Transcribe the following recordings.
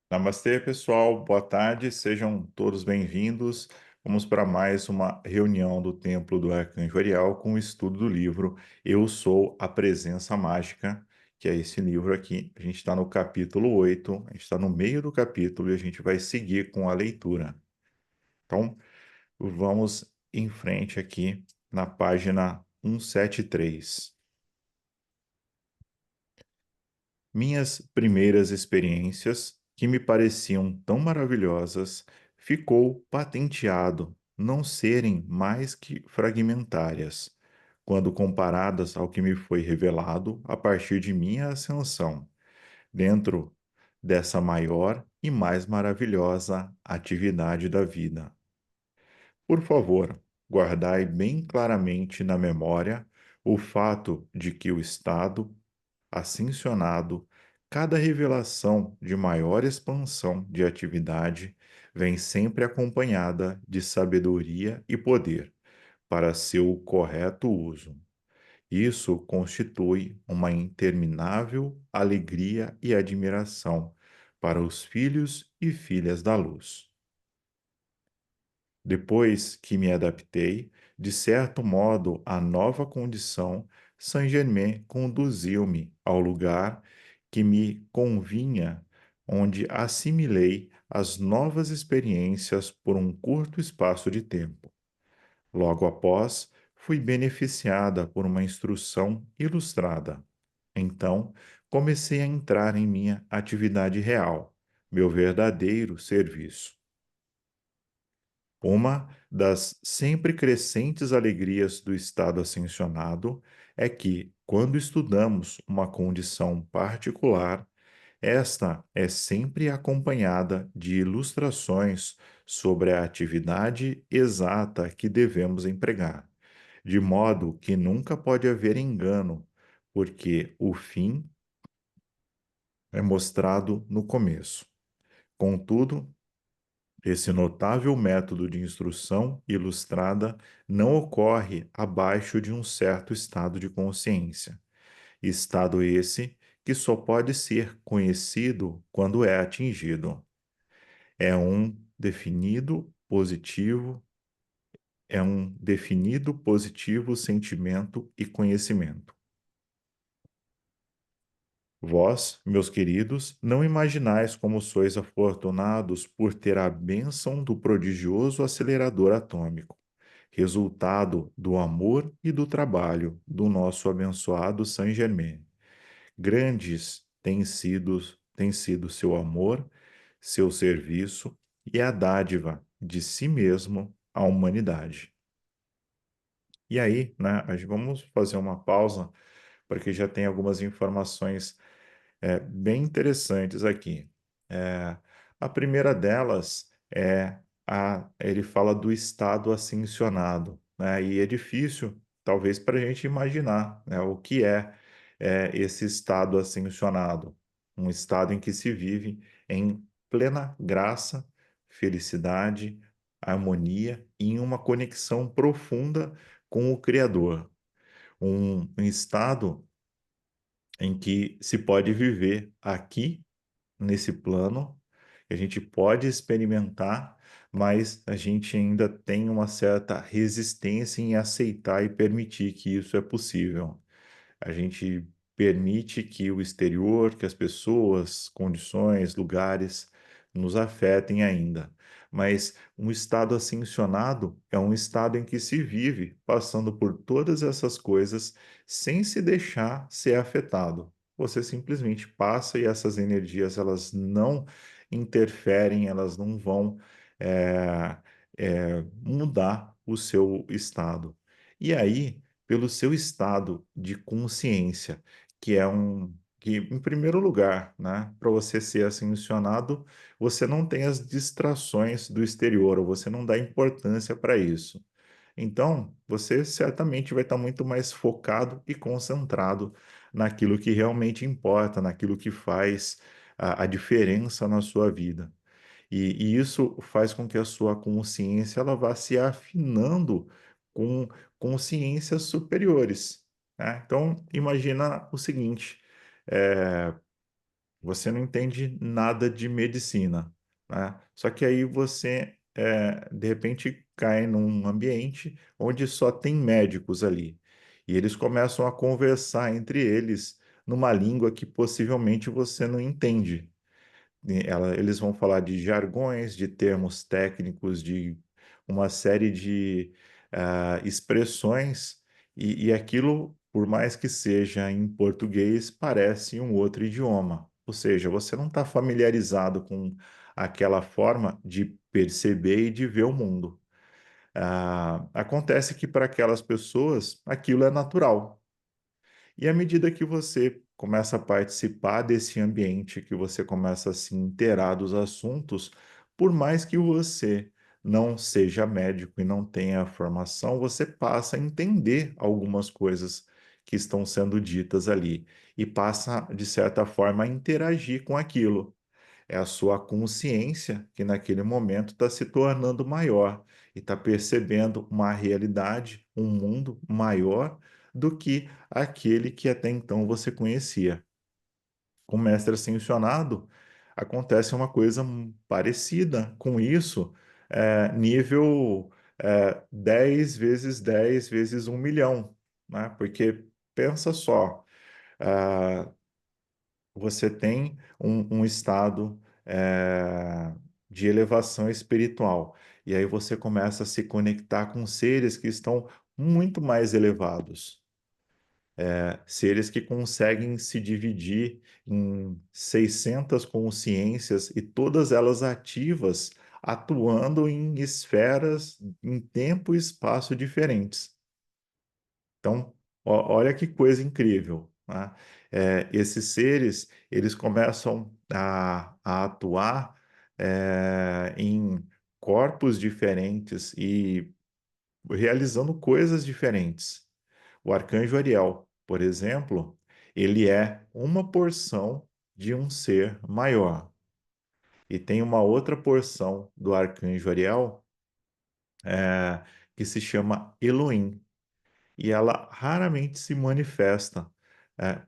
Namastê, pessoal. Boa tarde, sejam todos bem-vindos. Vamos para mais uma reunião do Templo do Arcanjo Ariel com o estudo do livro Eu Sou a Presença Mágica, que é esse livro aqui. A gente está no capítulo 8. A gente está no meio do capítulo e a gente vai seguir com a leitura. Então, vamos em frente aqui na página 173. Minhas primeiras experiências, que me pareciam tão maravilhosas, ficou patenteado não serem mais que fragmentárias, quando comparadas ao que me foi revelado a partir de minha ascensão, dentro dessa maior e mais maravilhosa atividade da vida. Por favor, guardai bem claramente na memória o fato de que o estado ascensionado, cada revelação de maior expansão de atividade vem sempre acompanhada de sabedoria e poder para seu correto uso. Isso constitui uma interminável alegria e admiração para os filhos e filhas da luz. Depois que me adaptei, de certo modo, à nova condição, Saint-Germain conduziu-me ao lugar que me convinha, onde assimilei as novas experiências por um curto espaço de tempo. Logo após, fui beneficiada por uma instrução ilustrada. Então, comecei a entrar em minha atividade real, meu verdadeiro serviço. Uma das sempre crescentes alegrias do estado ascensionado é que, quando estudamos uma condição particular, esta é sempre acompanhada de ilustrações sobre a atividade exata que devemos empregar, de modo que nunca pode haver engano, porque o fim é mostrado no começo. Contudo, esse notável método de instrução ilustrada não ocorre abaixo de um certo estado de consciência, estado esse que só pode ser conhecido quando é atingido. É um definido positivo, é um definido positivo sentimento e conhecimento. Vós, meus queridos, não imaginais como sois afortunados por ter a bênção do prodigioso acelerador atômico, resultado do amor e do trabalho do nosso abençoado Saint-Germain. Grandes têm sido seu amor, seu serviço e a dádiva de si mesmo à humanidade. E aí, né, vamos fazer uma pausa, porque já tem algumas informações bem interessantes aqui. É, a primeira delas ele fala do estado ascensionado, né? E é difícil, talvez, para a gente imaginar, né, o que esse estado ascensionado, um estado em que se vive em plena graça, felicidade, harmonia e em uma conexão profunda com o Criador, um estado em que se pode viver aqui nesse plano, que a gente pode experimentar, mas a gente ainda tem uma certa resistência em aceitar e permitir que isso é possível. A gente permite que o exterior, que as pessoas, condições, lugares nos afetem ainda. Mas um estado ascensionado é um estado em que se vive passando por todas essas coisas sem se deixar ser afetado. Você simplesmente passa e essas energias elas não interferem, elas não vão eh, mudar o seu estado. E aí pelo seu estado de consciência, que é que, em primeiro lugar, né, para você ser ascensionado, você não tem as distrações do exterior, ou você não dá importância para isso. Então, você certamente vai estar muito mais focado e concentrado naquilo que realmente importa, naquilo que faz a diferença na sua vida. E isso faz com que a sua consciência ela vá se afinando com consciências superiores, né? Então, imagina o seguinte, você não entende nada de medicina, né? Só que aí você, de repente, cai num ambiente onde só tem médicos ali. E eles começam a conversar entre eles numa língua que possivelmente você não entende. Eles vão falar de jargões, de termos técnicos, de uma série de expressões, e aquilo, por mais que seja em português, parece um outro idioma. Ou seja, você não está familiarizado com aquela forma de perceber e de ver o mundo. Acontece que para aquelas pessoas aquilo é natural. E à medida que você começa a participar desse ambiente, que você começa a se inteirar dos assuntos, por mais que você não seja médico e não tenha formação, você passa a entender algumas coisas que estão sendo ditas ali e passa, de certa forma, a interagir com aquilo. É a sua consciência que naquele momento está se tornando maior e está percebendo uma realidade, um mundo maior do que aquele que até então você conhecia. Com o mestre ascensionado, acontece uma coisa parecida com isso, nível 10 vezes 10 vezes 1 milhão, né? Porque pensa só, ah, você tem um estado de elevação espiritual. E aí você começa a se conectar com seres que estão muito mais elevados, seres que conseguem se dividir em 600 consciências e todas elas ativas, atuando em esferas, em tempo e espaço diferentes. Então, olha que coisa incrível, né? Esses seres, eles começam a atuar em corpos diferentes e realizando coisas diferentes. O arcanjo Ariel, por exemplo, ele é uma porção de um ser maior. E tem uma outra porção do arcanjo Ariel, eh, que se chama Elohim, e ela raramente se manifesta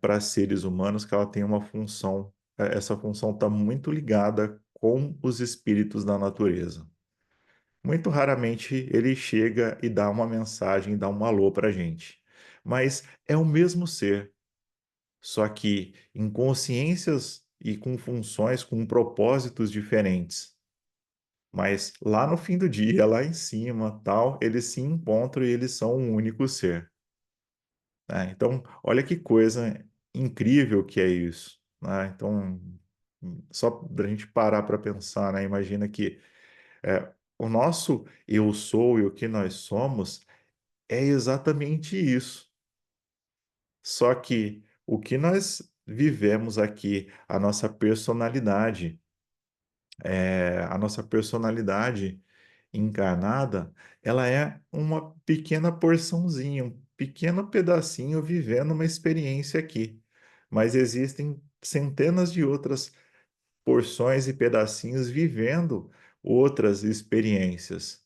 para seres humanos, que ela tem uma função, essa função está muito ligada com os espíritos da natureza. Muito raramente ele chega e dá uma mensagem, dá um alô para a gente. Mas é o mesmo ser, só que em consciências e com funções, com propósitos diferentes. Mas lá no fim do dia, lá em cima, tal, eles se encontram e eles são um único ser. Né? Então, olha que coisa incrível que é isso, né? Então, só para a gente parar para pensar, né? Imagina que o nosso eu sou e o que nós somos é exatamente isso. Só que o que nós vivemos aqui, a nossa personalidade encarnada, ela é uma pequena porçãozinha, um pequeno pedacinho vivendo uma experiência aqui. Mas existem centenas de outras porções e pedacinhos vivendo outras experiências,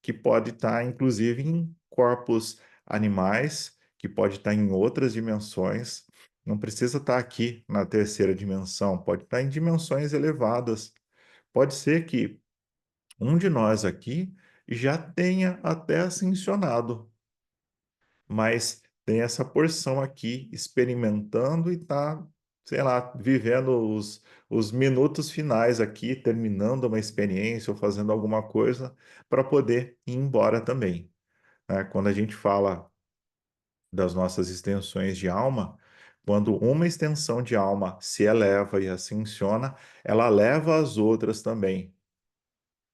que pode estar, inclusive, em corpos animais, que pode estar em outras dimensões. Não precisa estar aqui na terceira dimensão, pode estar em dimensões elevadas. Pode ser que um de nós aqui já tenha até ascensionado, mas tem essa porção aqui experimentando e está, sei lá, vivendo os minutos finais aqui, terminando uma experiência ou fazendo alguma coisa para poder ir embora também, né? Quando a gente fala das nossas extensões de alma, quando uma extensão de alma se eleva e ascensiona, ela leva as outras também.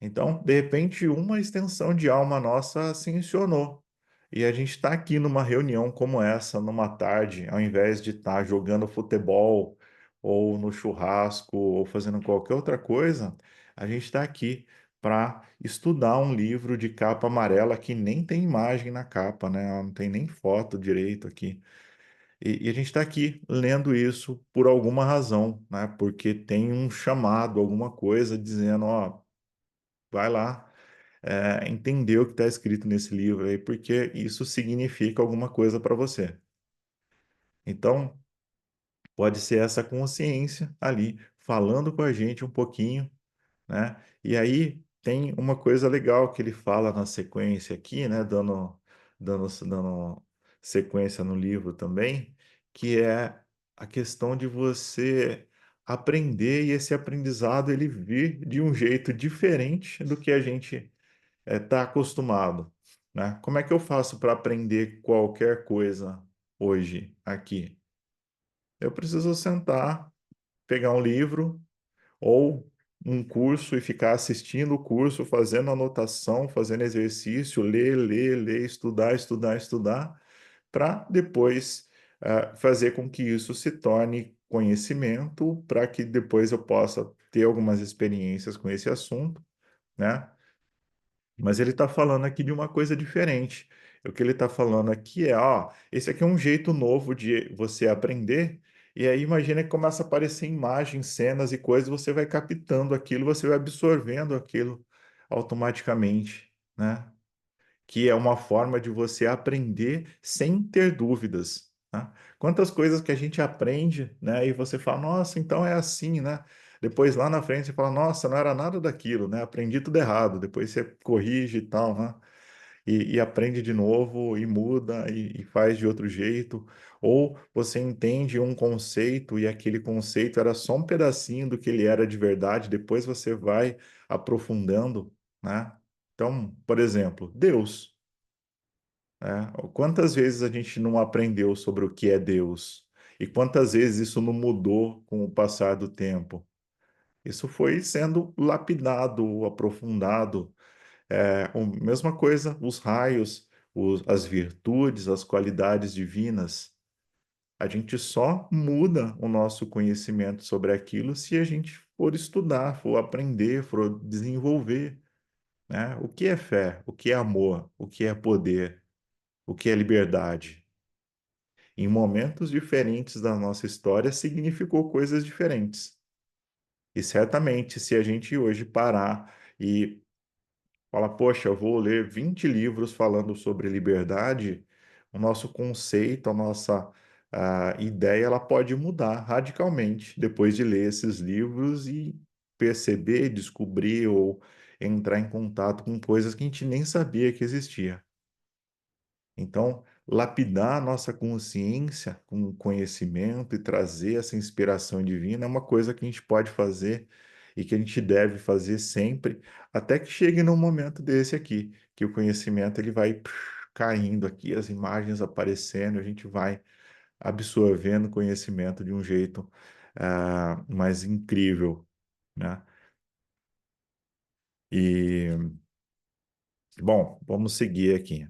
Então, de repente, uma extensão de alma nossa ascensionou. E a gente está aqui numa reunião como essa, numa tarde, ao invés de estar jogando futebol, ou no churrasco, ou fazendo qualquer outra coisa, a gente está aqui para estudar um livro de capa amarela que nem tem imagem na capa, né? Não tem nem foto direito aqui. E a gente está aqui lendo isso por alguma razão, né? Porque tem um chamado, alguma coisa dizendo, ó, vai lá, entender o que está escrito nesse livro aí, porque isso significa alguma coisa para você. Então, Pode ser essa consciência ali falando com a gente um pouquinho, né? E aí tem uma coisa legal que ele fala na sequência aqui, né? Dando sequência no livro também, que é a questão de você aprender e esse aprendizado ele vir de um jeito diferente do que a gente está acostumado, né? Como é que eu faço para aprender qualquer coisa hoje aqui? Eu preciso sentar, pegar um livro ou um curso e ficar assistindo o curso, fazendo anotação, fazendo exercício, ler, estudar, estudar, estudar, para depois fazer com que isso se torne conhecimento, para que depois eu possa ter algumas experiências com esse assunto, né? Mas ele está falando aqui de uma coisa diferente. O que ele está falando aqui é, ó, esse aqui é um jeito novo de você aprender, e aí imagina que começa a aparecer imagens, cenas e coisas, você vai captando aquilo, você vai absorvendo aquilo automaticamente, né? Que é uma forma de você aprender sem ter dúvidas, né? Quantas coisas que a gente aprende, né? E você fala, nossa, então é assim, né? Depois lá na frente você fala, nossa, não era nada daquilo, né? Aprendi tudo errado. Depois você corrige e tal, né? E aprende de novo e muda e faz de outro jeito. Ou você entende um conceito e aquele conceito era só um pedacinho do que ele era de verdade. Depois você vai aprofundando, né? Então, por exemplo, Deus, né? Quantas vezes a gente não aprendeu sobre o que é Deus? E quantas vezes isso não mudou com o passar do tempo? Isso foi sendo lapidado, aprofundado. Mesma coisa, os raios, as virtudes, as qualidades divinas. A gente só muda o nosso conhecimento sobre aquilo se a gente for estudar, for aprender, for desenvolver, né? O que é fé? O que é amor? O que é poder? O que é liberdade? Em momentos diferentes da nossa história, significou coisas diferentes. E certamente, se a gente hoje parar e falar, poxa, eu vou ler 20 livros falando sobre liberdade, o nosso conceito, a nossa ideia, ela pode mudar radicalmente depois de ler esses livros e perceber, descobrir ou entrar em contato com coisas que a gente nem sabia que existia. Então, lapidar a nossa consciência com conhecimento e trazer essa inspiração divina é uma coisa que a gente pode fazer e que a gente deve fazer sempre, até que chegue num momento desse aqui, que o conhecimento ele vai caindo aqui, as imagens aparecendo, a gente vai absorvendo conhecimento de um jeito mais incrível, né? E, bom, vamos seguir aqui.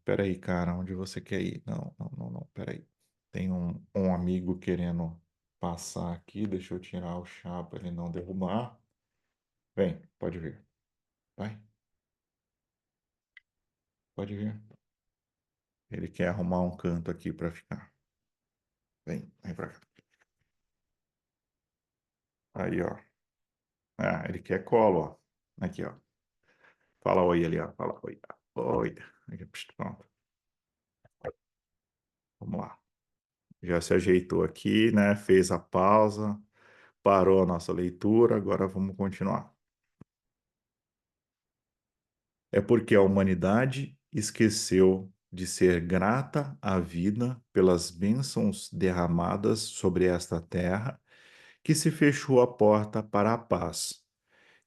Peraí, cara, onde você quer ir? Não, peraí. Tem um amigo querendo passar aqui, deixa eu tirar o chá para ele não derrubar. Vem, pode vir. Vai, pode vir. Ele quer arrumar um canto aqui para ficar. Vem pra cá. Aí, ó. Ah, ele quer colo, ó. Aqui, ó. Fala oi ali, ó. Fala oi. Oi. Aqui, pronto. Vamos lá. Já se ajeitou aqui, né? Fez a pausa, parou a nossa leitura, agora vamos continuar. É porque a humanidade esqueceu de ser grata à vida pelas bênçãos derramadas sobre esta terra, que se fechou a porta para a paz,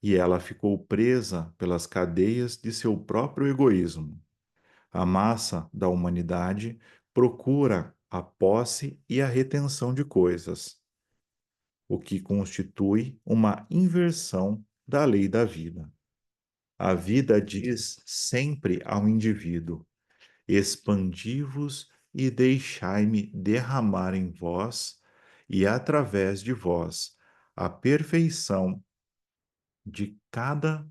e ela ficou presa pelas cadeias de seu próprio egoísmo. A massa da humanidade procura a posse e a retenção de coisas, o que constitui uma inversão da lei da vida. A vida diz sempre ao indivíduo: expandi-vos e deixai-me derramar em vós e através de vós a perfeição de cada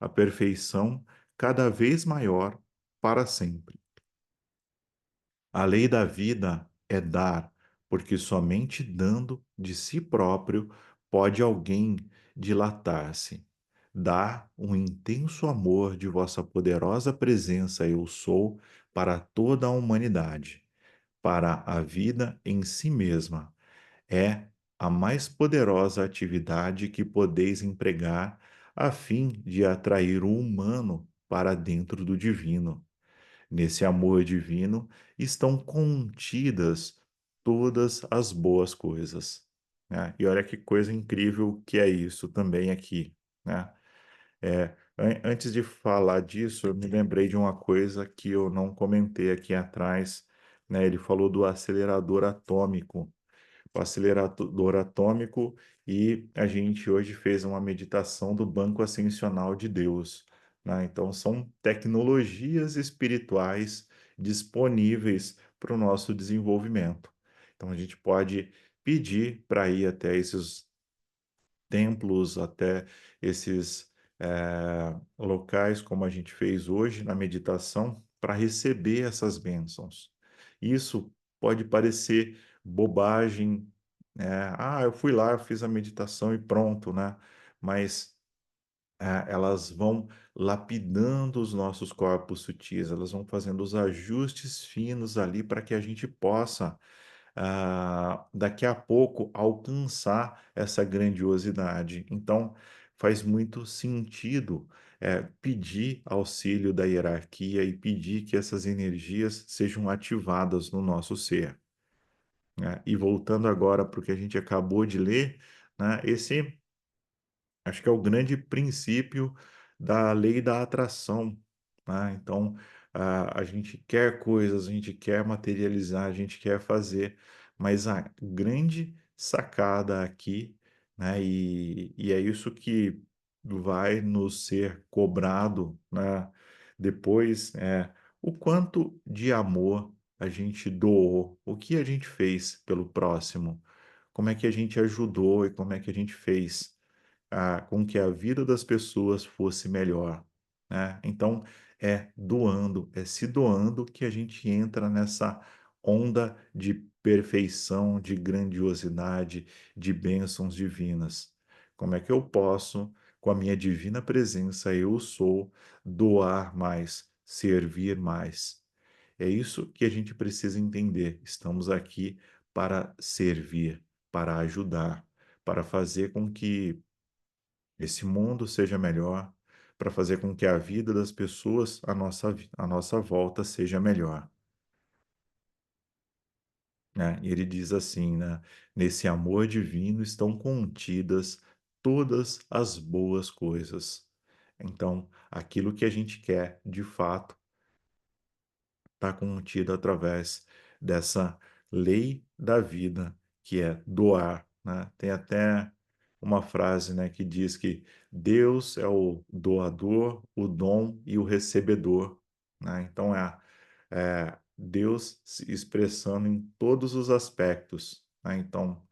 a perfeição cada vez maior para sempre. A lei da vida é dar, porque somente dando de si próprio pode alguém dilatar-se. Dá um intenso amor de vossa poderosa presença eu sou para toda a humanidade. para a vida em si mesma. É a mais poderosa atividade que podeis empregar a fim de atrair o humano para dentro do divino. Nesse amor divino estão contidas todas as boas coisas, né? E olha que coisa incrível que é isso também aqui, né? Antes de falar disso, eu me lembrei de uma coisa que eu não comentei aqui atrás, né? Ele falou do acelerador atômico, o acelerador atômico, e a gente hoje fez uma meditação do banco ascensional de Deus, né? Então, são tecnologias espirituais disponíveis para o nosso desenvolvimento. Então, a gente pode pedir para ir até esses templos, até esses locais, como a gente fez hoje na meditação, para receber essas bênçãos. Isso pode parecer bobagem, né? Ah, eu fui lá, eu fiz a meditação e pronto, né? Mas elas vão lapidando os nossos corpos sutis, elas vão fazendo os ajustes finos ali para que a gente possa daqui a pouco alcançar essa grandiosidade. Então, faz muito sentido pedir auxílio da hierarquia e pedir que essas energias sejam ativadas no nosso ser, né? E voltando agora para o que a gente acabou de ler, né, esse acho que é o grande princípio da lei da atração, né? Então, a gente quer coisas, a gente quer materializar, a gente quer fazer, mas a grande sacada aqui, né? E é isso que vai nos ser cobrado, né? Depois, o quanto de amor a gente doou, o que a gente fez pelo próximo, como é que a gente ajudou e como é que a gente fez com que a vida das pessoas fosse melhor, né? Então, é doando, é se doando que a gente entra nessa onda de perfeição, de grandiosidade, de bênçãos divinas. Como é que eu posso, com a minha divina presença, eu sou, doar mais, servir mais? É isso que a gente precisa entender. Estamos aqui para servir, para ajudar, para fazer com que esse mundo seja melhor, para fazer com que a vida das pessoas à nossa volta seja melhor, né? E ele diz assim, né? Nesse amor divino estão contidas todas as boas coisas. Então, aquilo que a gente quer, de fato, está contido através dessa lei da vida, que é doar, né? Tem até uma frase, né, que diz que Deus é o doador, o dom e o recebedor, né? Então Deus se expressando em todos os aspectos, né? Então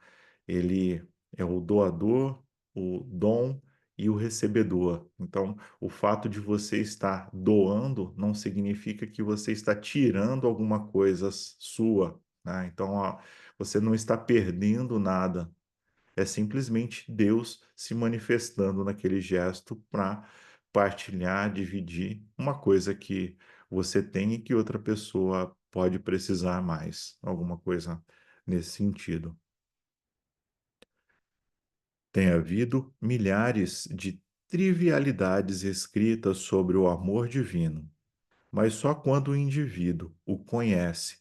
ele é o doador, o dom e o recebedor. Então, o fato de você estar doando não significa que você está tirando alguma coisa sua, né? Então, você não está perdendo nada. É simplesmente Deus se manifestando naquele gesto para partilhar, dividir uma coisa que você tem e que outra pessoa pode precisar mais, alguma coisa nesse sentido. Tem havido milhares de trivialidades escritas sobre o amor divino, mas só quando o indivíduo o conhece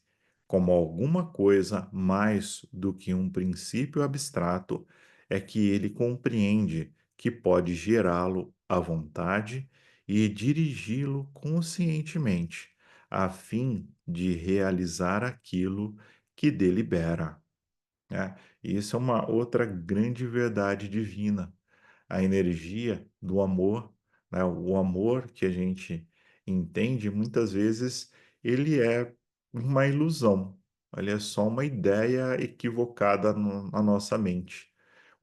como alguma coisa mais do que um princípio abstrato é que ele compreende que pode gerá-lo à vontade e dirigi-lo conscientemente, a fim de realizar aquilo que delibera, né? E isso é uma outra grande verdade divina, a energia do amor, né? O amor que a gente entende, muitas vezes, ele é uma ilusão, ele é só uma ideia equivocada na nossa mente.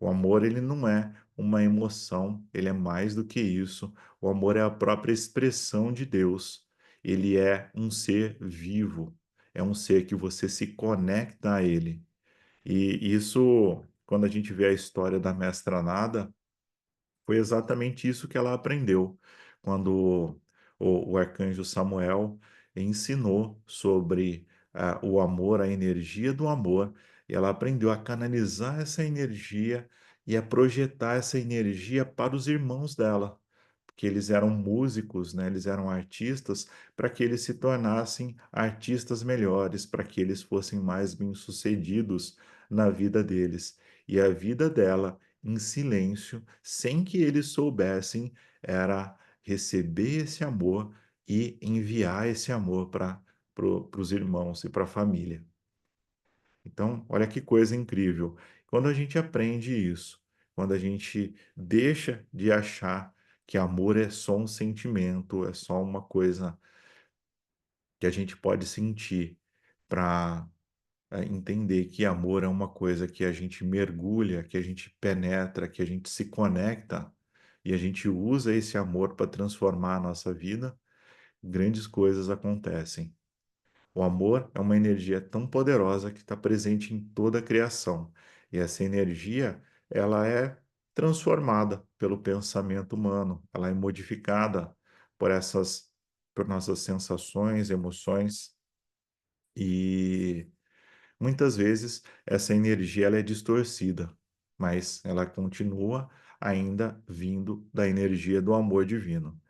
O amor, ele não é uma emoção, ele é mais do que isso. O amor é a própria expressão de Deus. Ele é um ser vivo, é um ser que você se conecta a ele. E isso, quando a gente vê a história da Mestra Nada, foi exatamente isso que ela aprendeu quando o arcanjo Samuel ensinou sobre o amor, a energia do amor, e ela aprendeu a canalizar essa energia e a projetar essa energia para os irmãos dela, porque eles eram músicos, né? Eles eram artistas, para que eles se tornassem artistas melhores, para que eles fossem mais bem-sucedidos na vida deles. E a vida dela, em silêncio, sem que eles soubessem, era receber esse amor e enviar esse amor para os irmãos e para a família. Então, olha que coisa incrível. Quando a gente aprende isso, quando a gente deixa de achar que amor é só um sentimento, é só uma coisa que a gente pode sentir, para entender que amor é uma coisa que a gente mergulha, que a gente penetra, que a gente se conecta e a gente usa esse amor para transformar a nossa vida, grandes coisas acontecem. O amor é uma energia tão poderosa que está presente em toda a criação. E essa energia, ela é transformada pelo pensamento humano, ela é modificada por por nossas sensações, emoções e muitas vezes essa energia ela é distorcida, mas ela continua ainda vindo da energia do amor divino.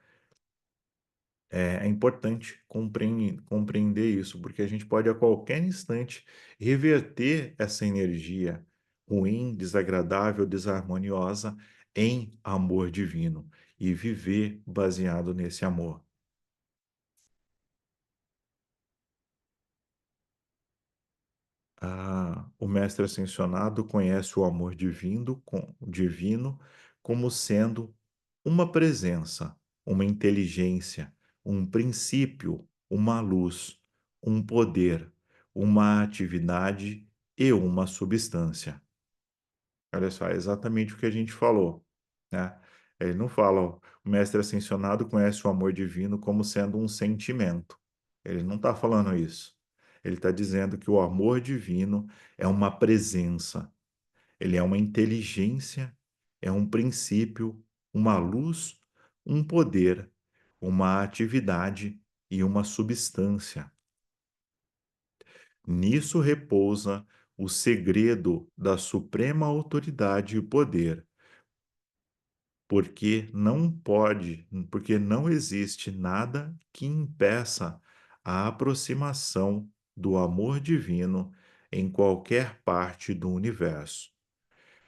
É importante compreender isso, porque a gente pode a qualquer instante reverter essa energia ruim, desagradável, desarmoniosa em amor divino e viver baseado nesse amor. O mestre ascensionado conhece o amor divino como sendo uma presença, uma inteligência, um princípio, uma luz, um poder, uma atividade e uma substância. Olha só, é exatamente o que a gente falou, né? Ele não fala, ó, o mestre ascensionado conhece o amor divino como sendo um sentimento. Ele não está falando isso. Ele está dizendo que o amor divino é uma presença, ele é uma inteligência, é um princípio, uma luz, um poder, uma atividade e uma substância. Nisso repousa o segredo da suprema autoridade e poder, porque não existe nada que impeça a aproximação do amor divino em qualquer parte do universo.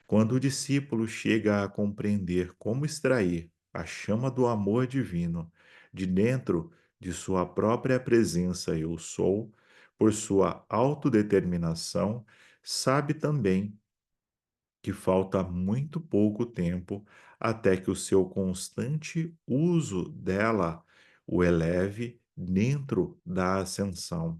Quando o discípulo chega a compreender como extrair a chama do amor divino de dentro de sua própria presença eu sou, por sua autodeterminação, sabe também que falta muito pouco tempo até que o seu constante uso dela o eleve dentro da ascensão.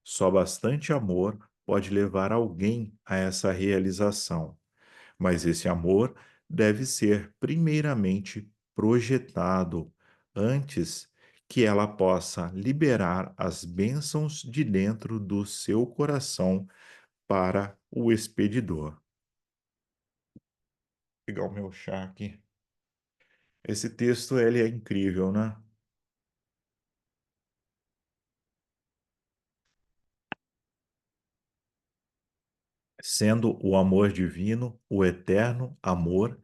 Só bastante amor pode levar alguém a essa realização, mas esse amor deve ser primeiramente projetado antes que ela possa liberar as bênçãos de dentro do seu coração para o expedidor. Vou pegar o meu chá aqui. Esse texto ele é incrível, né? Sendo o amor divino, o eterno amor,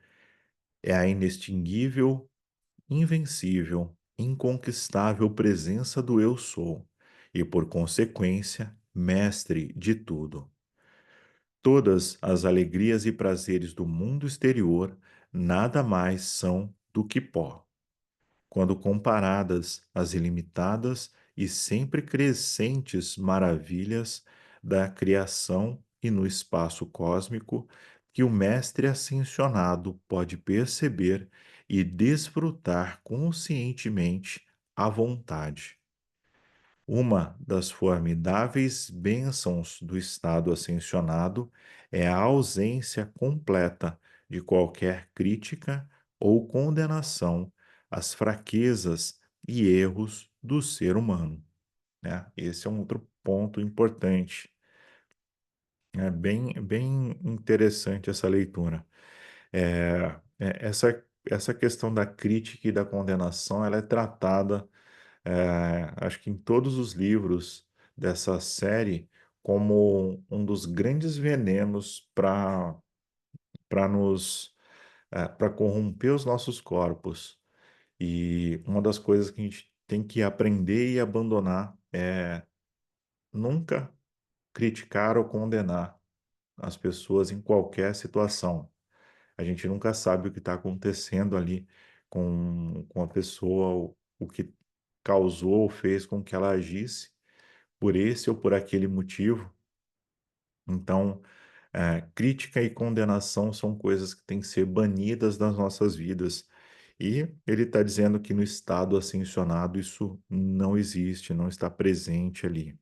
é a inextinguível, invencível, inconquistável presença do Eu Sou, e por consequência, mestre de tudo. Todas as alegrias e prazeres do mundo exterior nada mais são do que pó, quando comparadas às ilimitadas e sempre crescentes maravilhas da criação e no espaço cósmico que o mestre ascensionado pode perceber e desfrutar conscientemente à vontade. Uma das formidáveis bênçãos do estado ascensionado é a ausência completa de qualquer crítica ou condenação às fraquezas e erros do ser humano, né? Esse é um outro ponto importante. É bem interessante essa leitura. Essa questão da crítica e da condenação, ela é tratada Acho que em todos os livros dessa série, como um dos grandes venenos para corromper os nossos corpos. E uma das coisas que a gente tem que aprender e abandonar é nunca criticar ou condenar as pessoas em qualquer situação. A gente nunca sabe o que está acontecendo ali com a pessoa, o que causou ou fez com que ela agisse por esse ou por aquele motivo. Então, crítica e condenação são coisas que têm que ser banidas das nossas vidas. E ele está dizendo que no estado ascensionado isso não existe, não está presente ali.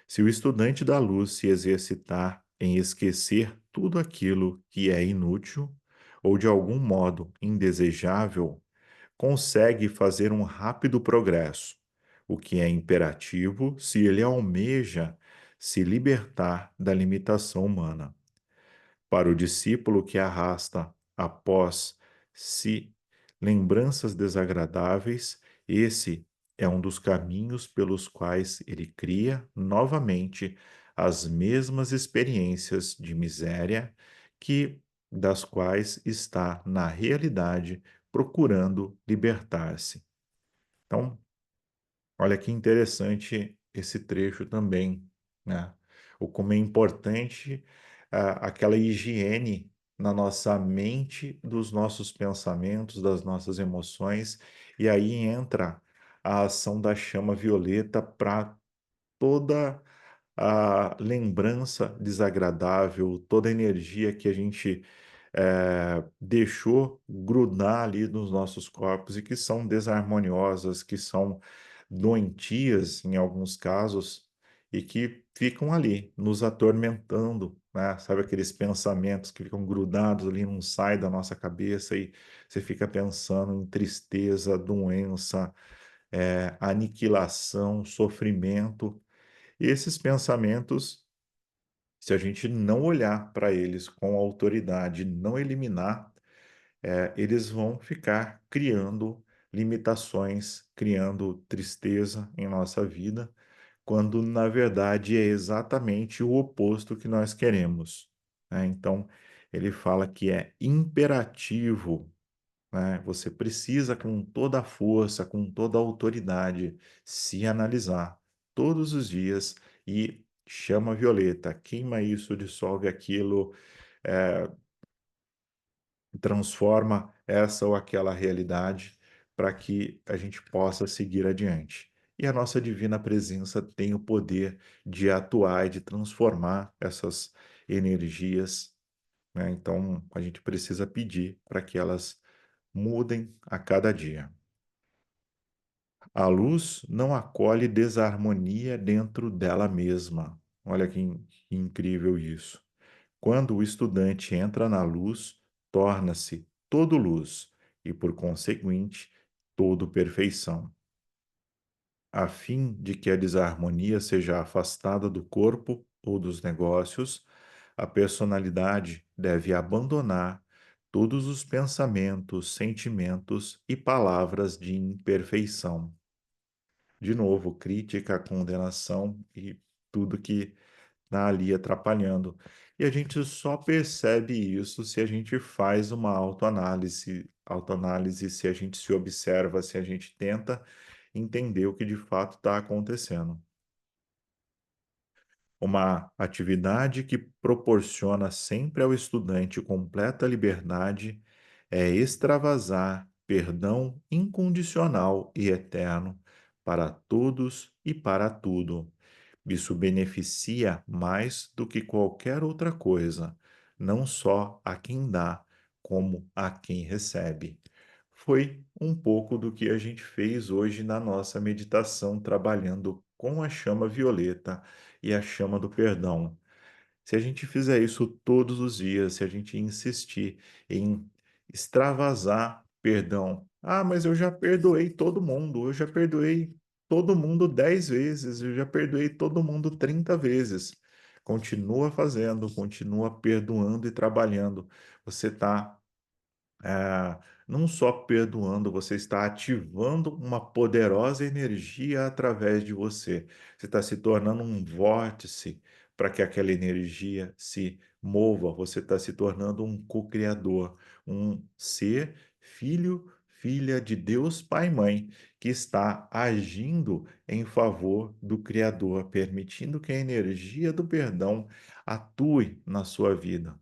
Se o estudante da luz se exercitar em esquecer tudo aquilo que é inútil ou de algum modo indesejável, consegue fazer um rápido progresso, o que é imperativo se ele almeja se libertar da limitação humana. Para o discípulo que arrasta após si lembranças desagradáveis, esse é um dos caminhos pelos quais ele cria novamente as mesmas experiências de miséria que das quais está na realidade procurando libertar-se. Então, olha que interessante esse trecho também, né? O como é importante aquela higiene na nossa mente, dos nossos pensamentos, das nossas emoções, e aí entra a ação da chama violeta para toda a lembrança desagradável, toda a energia que a gente deixou grudar ali nos nossos corpos e que são desarmoniosas, que são doentias em alguns casos e que ficam ali nos atormentando, né? Sabe aqueles pensamentos que ficam grudados ali, não sai da nossa cabeça e você fica pensando em tristeza, doença, aniquilação, sofrimento. E esses pensamentos, se a gente não olhar para eles com autoridade, não eliminar, eles vão ficar criando limitações, criando tristeza em nossa vida, quando na verdade é exatamente o oposto que nós queremos, né? Então, ele fala que é imperativo, né? Você precisa, com toda a força, com toda a autoridade, se analisar todos os dias e chama violeta, queima isso, dissolve aquilo, eh, transforma essa ou aquela realidade para que a gente possa seguir adiante. E a nossa divina presença tem o poder de atuar e de transformar essas energias, né? Então a gente precisa pedir para que elas mudem a cada dia. A luz não acolhe desarmonia dentro dela mesma. Olha que incrível isso. Quando o estudante entra na luz, torna-se todo luz e, por conseguinte, todo perfeição. A fim de que a desarmonia seja afastada do corpo ou dos negócios, a personalidade deve abandonar todos os pensamentos, sentimentos e palavras de imperfeição. De novo, crítica, condenação e tudo que está ali atrapalhando. E a gente só percebe isso se a gente faz uma autoanálise, se a gente se observa, se a gente tenta entender o que de fato está acontecendo. Uma atividade que proporciona sempre ao estudante completa liberdade é extravasar perdão incondicional e eterno para todos e para tudo. Isso beneficia mais do que qualquer outra coisa, não só a quem dá, como a quem recebe. Foi um pouco do que a gente fez hoje na nossa meditação, trabalhando com a chama violeta e a chama do perdão. Se a gente fizer isso todos os dias, se a gente insistir em extravasar perdão, mas eu já perdoei todo mundo, eu já perdoei todo mundo 10 vezes, eu já perdoei todo mundo 30 vezes. Continua fazendo, continua perdoando e trabalhando. Você está Não só perdoando, você está ativando uma poderosa energia através de você. Você está se tornando um vórtice para que aquela energia se mova. Você está se tornando um co-criador, um ser, filho, filha de Deus, Pai e Mãe, que está agindo em favor do Criador, permitindo que a energia do perdão atue na sua vida.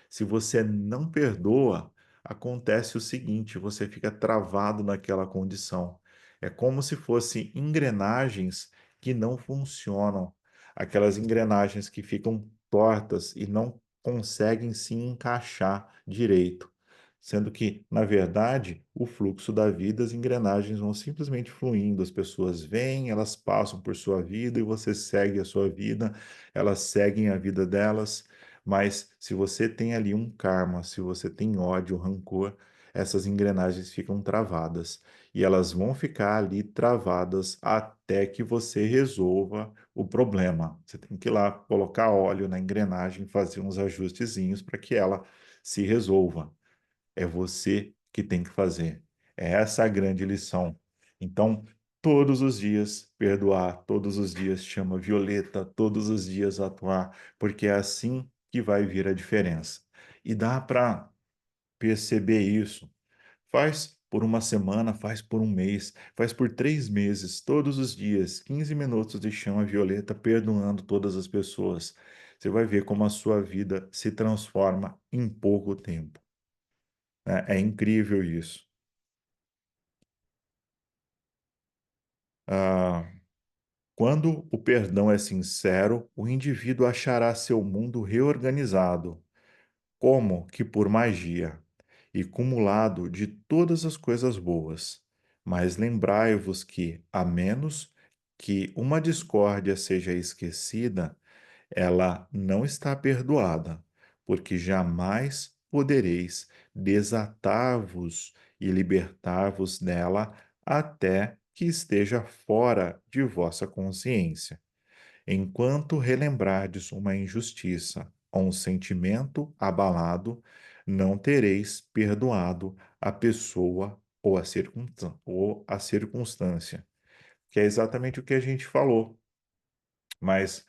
Se você não perdoa, acontece o seguinte: você fica travado naquela condição. É como se fossem engrenagens que não funcionam, aquelas engrenagens que ficam tortas e não conseguem se encaixar direito. Sendo que, na verdade, o fluxo da vida, as engrenagens vão simplesmente fluindo, as pessoas vêm, elas passam por sua vida e você segue a sua vida, elas seguem a vida delas, mas se você tem ali um karma, se você tem ódio, rancor, essas engrenagens ficam travadas. E elas vão ficar ali travadas até que você resolva o problema. Você tem que ir lá colocar óleo na engrenagem, fazer uns ajustezinhos para que ela se resolva. É você que tem que fazer. É essa a grande lição. Então, todos os dias perdoar, todos os dias chama Violeta, todos os dias atuar, porque é assim que vai vir a diferença. E dá para perceber isso. Faz por uma semana, faz por um mês, faz por 3 meses, todos os dias, 15 minutos de chama Violeta, perdoando todas as pessoas. Você vai ver como a sua vida se transforma em pouco tempo, né? É incrível isso. Ah, quando o perdão é sincero, o indivíduo achará seu mundo reorganizado, como que por magia, e cumulado de todas as coisas boas. Mas lembrai-vos que, a menos que uma discórdia seja esquecida, ela não está perdoada, porque jamais podereis desatar-vos e libertar-vos dela até que esteja fora de vossa consciência. Enquanto relembrardes uma injustiça ou um sentimento abalado, não tereis perdoado a pessoa ou a circunstância, que é exatamente o que a gente falou. Mas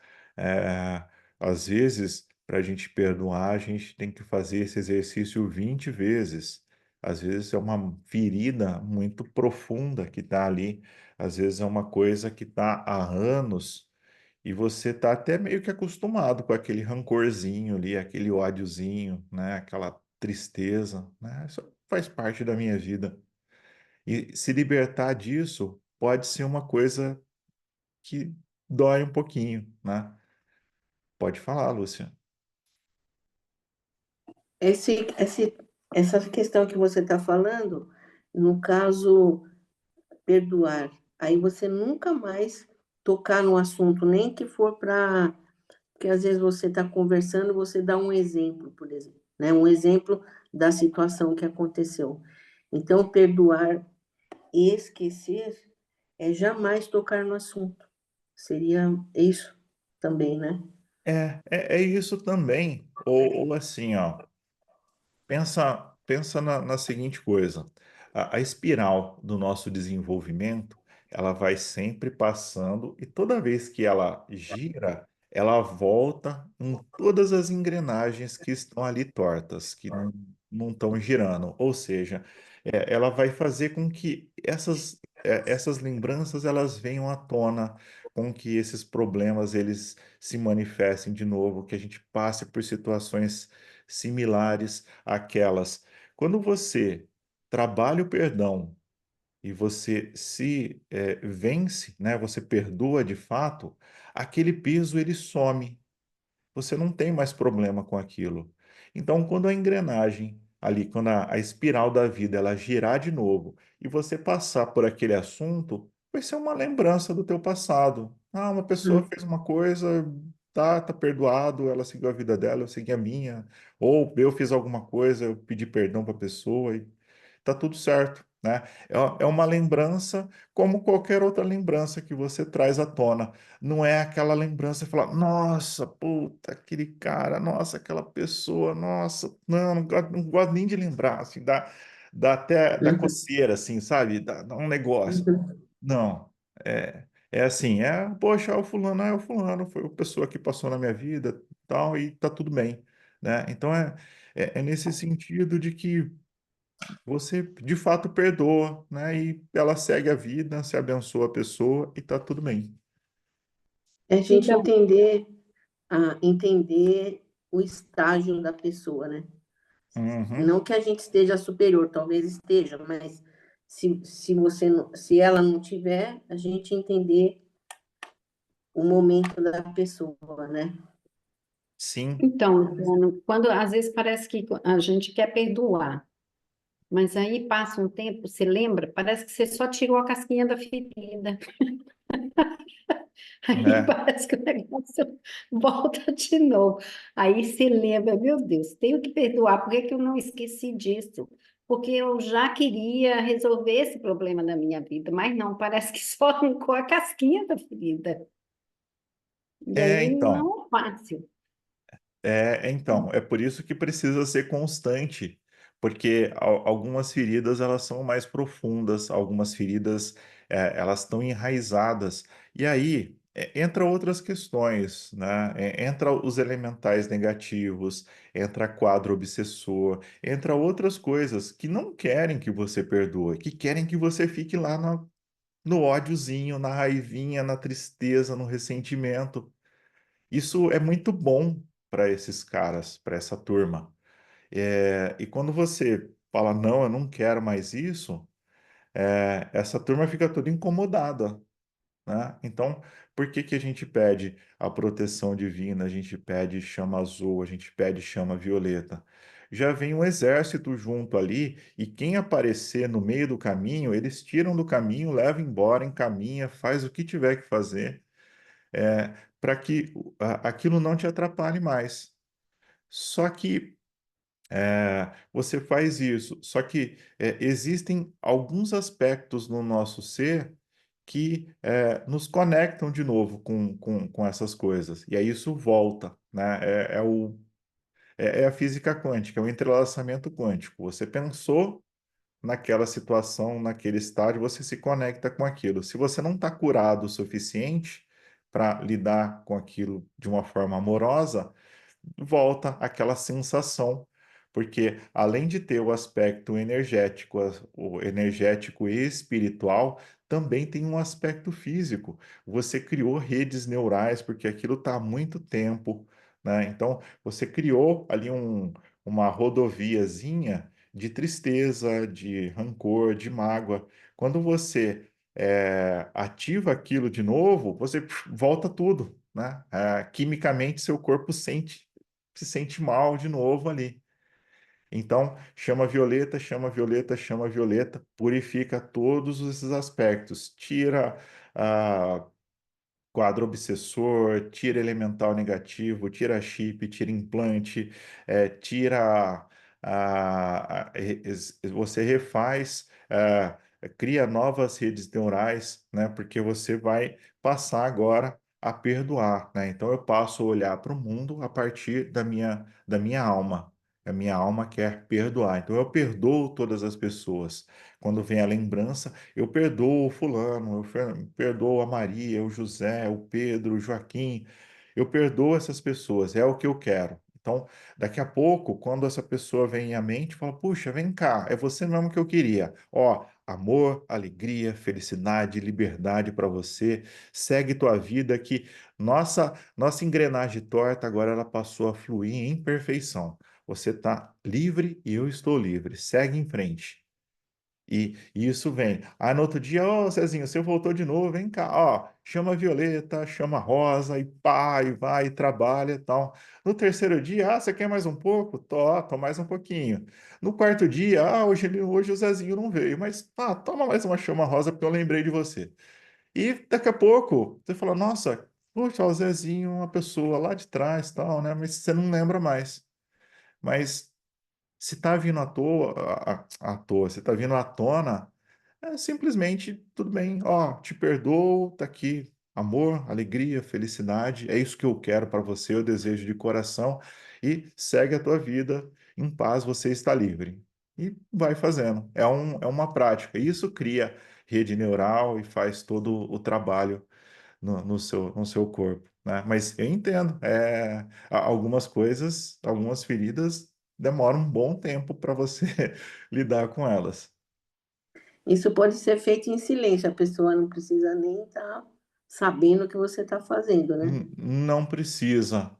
às vezes, para a gente perdoar, a gente tem que fazer esse exercício 20 vezes. Às vezes é uma ferida muito profunda que está ali, às vezes é uma coisa que está há anos e você está até meio que acostumado com aquele rancorzinho ali, aquele ódiozinho, né? Aquela tristeza, né? Isso faz parte da minha vida. E se libertar disso pode ser uma coisa que dói um pouquinho, né? Pode falar, Lúcia. Esse, esse, essa questão que você está falando, no caso, perdoar, aí você nunca mais tocar no assunto, nem que for para. Porque às vezes você está conversando, você dá um exemplo, por exemplo, né? Um exemplo da situação que aconteceu. Então, perdoar e esquecer é jamais tocar no assunto. Seria isso também, né? É isso também. Ou assim, ó. Pensa na seguinte coisa: a espiral do nosso desenvolvimento, ela vai sempre passando e toda vez que ela gira, ela volta em todas as engrenagens que estão ali tortas, que não estão girando. Ou seja, ela vai fazer com que essas lembranças elas venham à tona, com que esses problemas eles se manifestem de novo, que a gente passe por situações similares aquelas. Quando você trabalha o perdão e você se vence, né? Você perdoa de fato, aquele peso ele some. Você não tem mais problema com aquilo. Então, quando a engrenagem ali, quando a espiral da vida ela girar de novo e você passar por aquele assunto, vai ser uma lembrança do teu passado. Ah, uma pessoa Hum. fez uma coisa, tá perdoado, ela seguiu a vida dela, eu segui a minha. Ou eu fiz alguma coisa, eu pedi perdão para a pessoa e tá tudo certo, né? É uma lembrança como qualquer outra lembrança que você traz à tona. Não é aquela lembrança e falar, nossa, puta, aquele cara, nossa, aquela pessoa, nossa, não gosto nem de lembrar, assim, dá Uhum, coceira, assim, sabe? Dá um negócio. uhum. Não, é assim, poxa, é o fulano, foi a pessoa que passou na minha vida, tal, e tá tudo bem, né? Então é nesse sentido de que você de fato perdoa, né? E ela segue a vida, se abençoa a pessoa e tá tudo bem. É a gente Então, entender o estágio da pessoa, né? Uhum. Não que a gente esteja superior, talvez esteja, mas se ela não tiver, a gente entender o momento da pessoa, né? Sim, então, Luciano, quando às vezes parece que a gente quer perdoar, mas aí passa um tempo, você lembra, parece que você só tirou a casquinha da ferida. Aí é, parece que o negócio volta de novo. Aí você lembra, meu Deus, tenho que perdoar, por que que eu não esqueci disso? Porque eu já queria resolver esse problema da minha vida, mas não, parece que só arrancou a casquinha da ferida. E aí então. não é fácil. Então, é por isso que precisa ser constante, porque algumas feridas elas são mais profundas, algumas feridas elas estão enraizadas. E aí entra outras questões, né? Entra os elementais negativos, entra quadro obsessor, entra outras coisas que não querem que você perdoe, que querem que você fique lá no ódiozinho, na raivinha, na tristeza, no ressentimento. Isso é muito bom para esses caras, para essa turma. E quando você fala, não, eu não quero mais isso, essa turma fica toda incomodada, né? Então, por que que a gente pede a proteção divina, a gente pede chama azul, a gente pede chama violeta? Já vem um exército junto ali, e quem aparecer no meio do caminho, eles tiram do caminho, levam embora, encaminha, faz o que tiver que fazer para que aquilo não te atrapalhe mais. Só que você faz isso, só que existem alguns aspectos no nosso ser que nos conectam de novo com essas coisas. E aí isso volta, né? É a física quântica, é o entrelaçamento quântico. Você pensou naquela situação, naquele estágio, você se conecta com aquilo. Se você não está curado o suficiente para lidar com aquilo de uma forma amorosa, volta aquela sensação, porque além de ter o aspecto energético, o energético e espiritual, também tem um aspecto físico. Você criou redes neurais, porque aquilo está há muito tempo, né? Então, você criou ali uma rodoviazinha de tristeza, de rancor, de mágoa. Quando você ativa aquilo de novo, você volta tudo, né? Quimicamente, seu corpo se sente mal de novo ali. Então, chama violeta, chama violeta, chama violeta, purifica todos esses aspectos, tira a quadro obsessor, tira elemental negativo, tira chip, tira implante, tira você refaz, cria novas redes neurais, né? Porque você vai passar agora a perdoar, né? Então eu passo a olhar para o mundo a partir da minha alma. A minha alma quer perdoar. Então eu perdoo todas as pessoas. Quando vem a lembrança, eu perdoo o fulano, perdoo a Maria, o José, o Pedro, o Joaquim. Eu perdoo essas pessoas, é o que eu quero. Então, daqui a pouco, quando essa pessoa vem à mente, fala: Puxa, vem cá, é você mesmo que eu queria. Ó, amor, alegria, felicidade, liberdade para você. Segue tua vida que nossa engrenagem torta agora ela passou a fluir em perfeição. Você está livre e eu estou livre. Segue em frente. E isso vem. Aí no outro dia, ô Cezinho, você voltou de novo, vem cá, ó, chama a Violeta, chama a Rosa, e pá, e vai, e trabalha e tal. No terceiro dia, você quer mais um pouco? Tô mais um pouquinho. No quarto dia, hoje o Zezinho não veio, mas toma mais uma chama rosa porque eu lembrei de você. E daqui a pouco, você fala, nossa, puxa, o Zezinho, uma pessoa lá de trás, tal, né? Mas você não lembra mais. Mas se está vindo à toa, se está vindo à tona, simplesmente tudo bem, ó, te perdoo, tá aqui, amor, alegria, felicidade, é isso que eu quero para você, eu desejo de coração, e segue a tua vida em paz, você está livre. e vai fazendo. É uma prática. Isso cria rede neural e faz todo o trabalho no seu corpo, né? Mas eu entendo, algumas coisas, algumas feridas demoram um bom tempo para você lidar com elas. Isso pode ser feito em silêncio, a pessoa não precisa nem estar sabendo o que você está fazendo, né? Não precisa.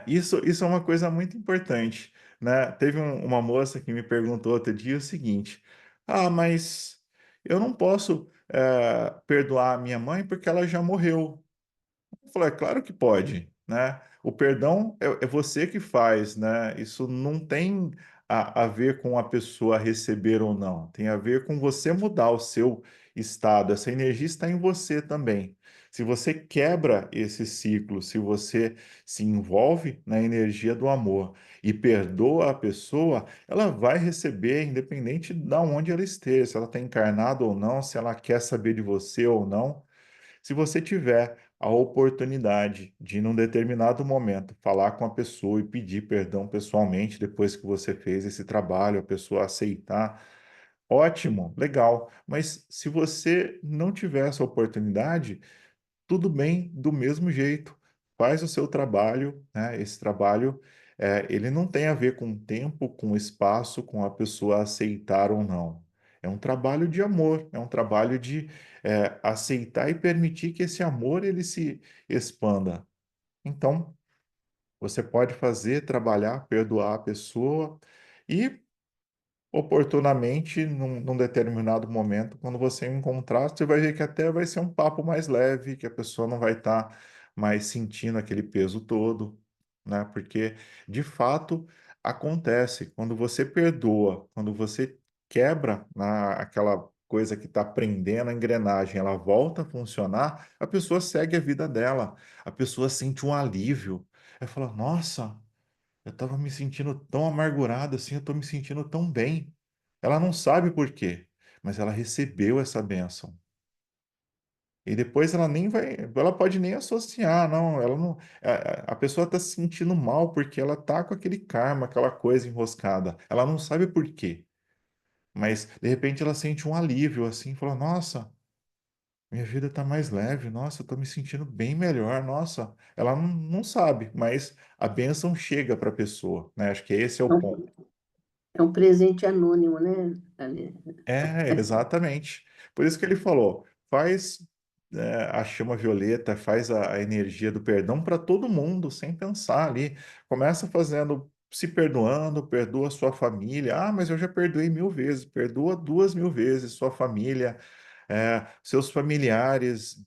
Isso é uma coisa muito importante, né? Teve uma moça que me perguntou outro dia o seguinte: Ah, mas eu não posso, perdoar a minha mãe porque ela já morreu. Falou, é claro que pode, né? O perdão é você que faz, né? Isso não tem a ver com a pessoa receber ou não. Tem a ver com você mudar o seu estado. Essa energia está em você também. Se você quebra esse ciclo, se você se envolve na energia do amor e perdoa a pessoa, ela vai receber, independente de onde ela esteja, se ela está encarnada ou não, se ela quer saber de você ou não. Se você tiver a oportunidade de, num determinado momento, falar com a pessoa e pedir perdão pessoalmente depois que você fez esse trabalho, a pessoa aceitar, ótimo, legal. Mas se você não tiver essa oportunidade, tudo bem do mesmo jeito. Faz o seu trabalho, né? Esse trabalho, ele não tem a ver com tempo, com espaço, com a pessoa aceitar ou não. É um trabalho de amor, é um trabalho de aceitar e permitir que esse amor ele se expanda. Então, você pode fazer, trabalhar, perdoar a pessoa e oportunamente, num determinado momento, quando você encontrar, você vai ver que até vai ser um papo mais leve, que a pessoa não vai estar mais sentindo aquele peso todo, né? Porque, de fato, acontece. Quando você perdoa, quando você quebra aquela coisa que está prendendo a engrenagem, ela volta a funcionar, a pessoa segue a vida dela, a pessoa sente um alívio. Ela fala, nossa. Eu estava me sentindo tão amargurado assim, eu estou me sentindo tão bem. Ela não sabe por quê, mas ela recebeu essa bênção. E depois ela nem vai, ela pode nem associar, não, ela não, a pessoa está se sentindo mal porque ela tá com aquele karma, aquela coisa enroscada. Ela não sabe por quê, mas de repente ela sente um alívio assim, fala: "Nossa, minha vida está mais leve, nossa, eu estou me sentindo bem melhor, nossa". Ela não sabe, mas a bênção chega para a pessoa, né? Acho que esse é o É ponto. um, é um presente anônimo, né, Ale? Exatamente. Por isso que ele falou, faz a chama violeta, faz a energia do perdão para todo mundo, sem pensar ali. Começa fazendo, se perdoando, perdoa sua família. Ah, mas eu já perdoei 1000 vezes. Perdoa 2000 vezes sua família, seus familiares,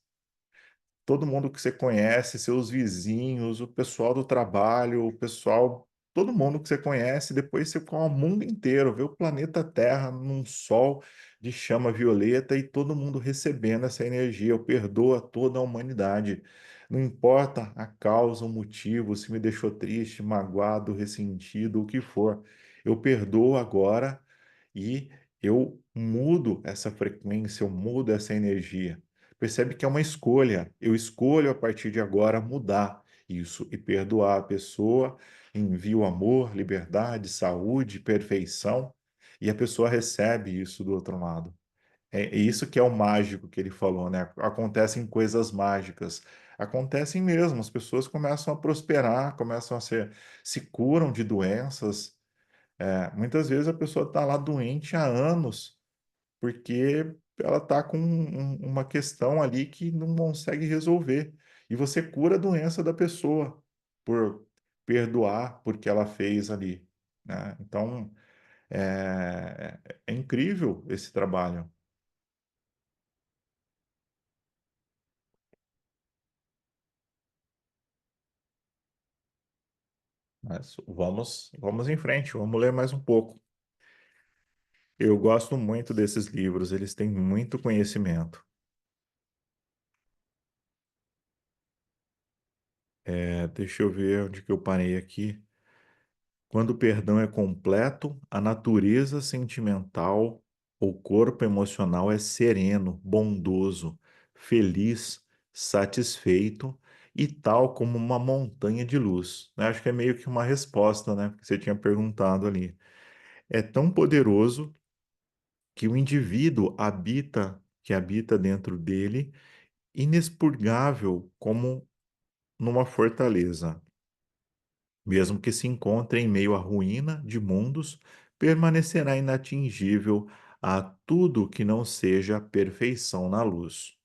todo mundo que você conhece, seus vizinhos, o pessoal do trabalho, o pessoal, todo mundo que você conhece, depois você com o mundo inteiro, vê o planeta Terra num sol de chama violeta e todo mundo recebendo essa energia. Eu perdoo a toda a humanidade. Não importa a causa, o motivo, se me deixou triste, magoado, ressentido, o que for. Eu perdoo agora e eu mudo essa frequência, eu mudo essa energia. Percebe que é uma escolha. Eu escolho a partir de agora mudar isso e perdoar a pessoa, envio amor, liberdade, saúde, perfeição, e a pessoa recebe isso do outro lado. É isso que é o mágico que ele falou, né? Acontecem coisas mágicas. Acontecem mesmo, as pessoas começam a prosperar, começam a se curam de doenças. Muitas vezes a pessoa está lá doente há anos porque ela está com uma questão ali que não consegue resolver. E você cura a doença da pessoa por perdoar porque ela fez ali, né? Então, é incrível esse trabalho. Mas vamos em frente, vamos ler mais um pouco. Eu gosto muito desses livros, eles têm muito conhecimento. Deixa eu ver onde que eu parei aqui. Quando o perdão é completo, a natureza sentimental ou corpo emocional é sereno, bondoso, feliz, satisfeito e tal como uma montanha de luz, né? Acho que é meio que uma resposta, né? Que você tinha perguntado ali. é tão poderoso que o indivíduo que habita dentro dele, inexpurgável como numa fortaleza. Mesmo que se encontre em meio à ruína de mundos, permanecerá inatingível a tudo que não seja perfeição na luz.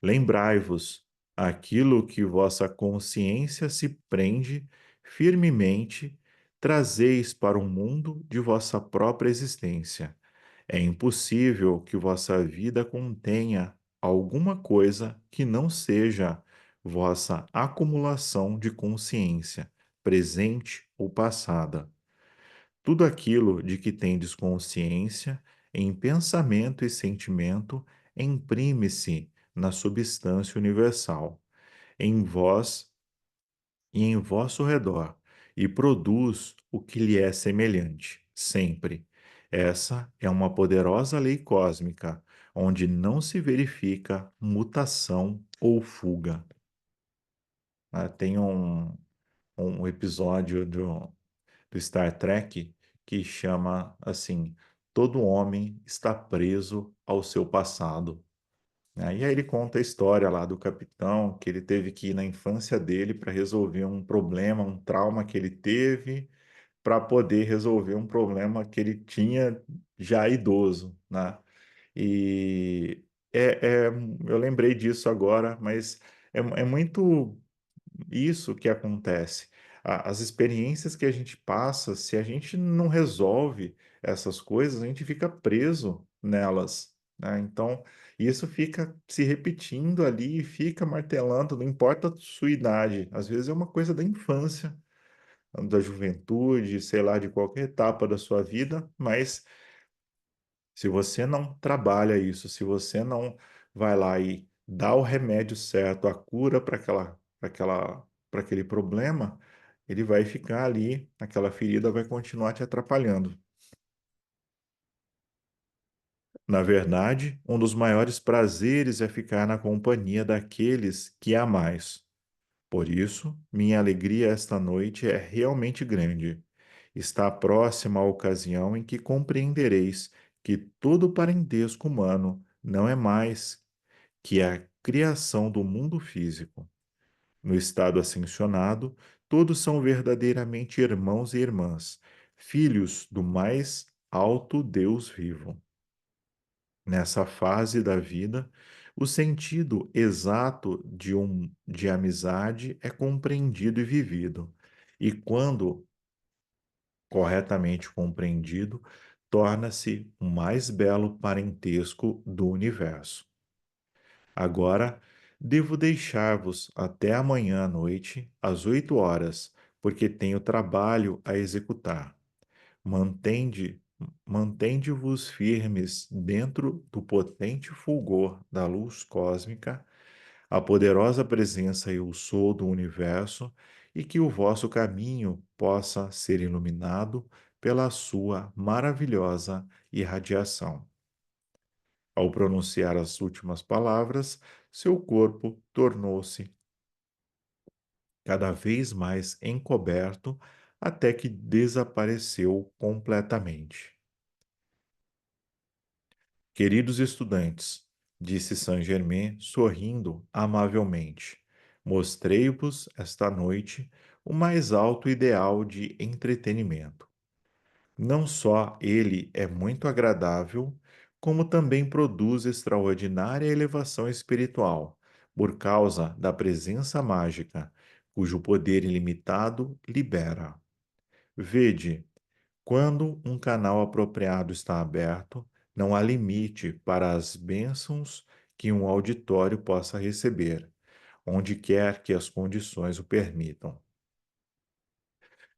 Lembrai-vos, aquilo que vossa consciência se prende firmemente, trazeis para o mundo de vossa própria existência. É impossível que vossa vida contenha alguma coisa que não seja vossa acumulação de consciência, presente ou passada. Tudo aquilo de que tendes consciência, em pensamento e sentimento, imprime-se na substância universal, em vós e em vosso redor, e produz o que lhe é semelhante, sempre. Essa é uma poderosa lei cósmica, onde não se verifica mutação ou fuga. Tem um episódio do Star Trek que chama assim: Todo homem está preso ao seu passado. E aí ele conta a história lá do capitão, que ele teve que ir na infância dele para resolver um problema, um trauma que ele teve, para poder resolver um problema que ele tinha já idoso, né? E eu lembrei disso agora, mas é muito isso que acontece. As experiências que a gente passa, se a gente não resolve essas coisas, a gente fica preso nelas, né? Então, isso fica se repetindo ali, fica martelando, não importa a sua idade. Às vezes é uma coisa da infância, da juventude, sei lá, de qualquer etapa da sua vida, mas se você não trabalha isso, se você não vai lá e dá o remédio certo, a cura para aquele problema, ele vai ficar ali, aquela ferida vai continuar te atrapalhando. Na verdade, um dos maiores prazeres é ficar na companhia daqueles que amais. Por isso, minha alegria esta noite é realmente grande. Está próxima a ocasião em que compreendereis que todo parentesco humano não é mais que a criação do mundo físico. No estado ascensionado, todos são verdadeiramente irmãos e irmãs, filhos do mais alto Deus vivo. Nessa fase da vida, o sentido exato de amizade é compreendido e vivido. E quando corretamente compreendido, torna-se o mais belo parentesco do universo. Agora, devo deixar-vos até amanhã à noite, às 8 horas, porque tenho trabalho a executar. Mantende, mantende-vos firmes dentro do potente fulgor da luz cósmica, a poderosa presença eu sou do universo, e que o vosso caminho possa ser iluminado pela sua maravilhosa irradiação. Ao pronunciar as últimas palavras, seu corpo tornou-se cada vez mais encoberto até que desapareceu completamente. Queridos estudantes, disse Saint-Germain, sorrindo amavelmente, mostrei-vos esta noite o mais alto ideal de entretenimento. Não só ele é muito agradável, como também produz extraordinária elevação espiritual, por causa da presença mágica, cujo poder ilimitado libera. Vede, quando um canal apropriado está aberto, não há limite para as bênçãos que um auditório possa receber, onde quer que as condições o permitam.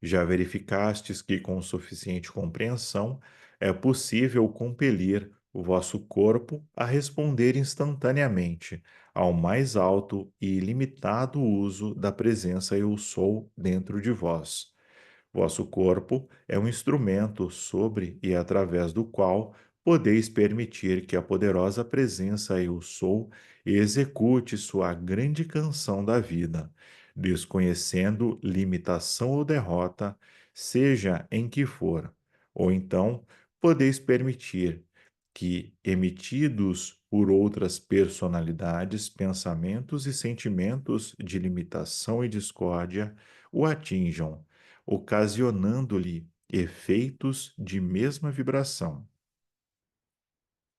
Já verificastes que, com suficiente compreensão, é possível compelir o vosso corpo a responder instantaneamente ao mais alto e ilimitado uso da presença Eu Sou dentro de vós. Vosso corpo é um instrumento sobre e através do qual podeis permitir que a poderosa presença Eu Sou execute sua grande canção da vida, desconhecendo limitação ou derrota, seja em que for. Ou então, podeis permitir que, emitidos por outras personalidades, pensamentos e sentimentos de limitação e discórdia o atinjam, ocasionando-lhe efeitos de mesma vibração.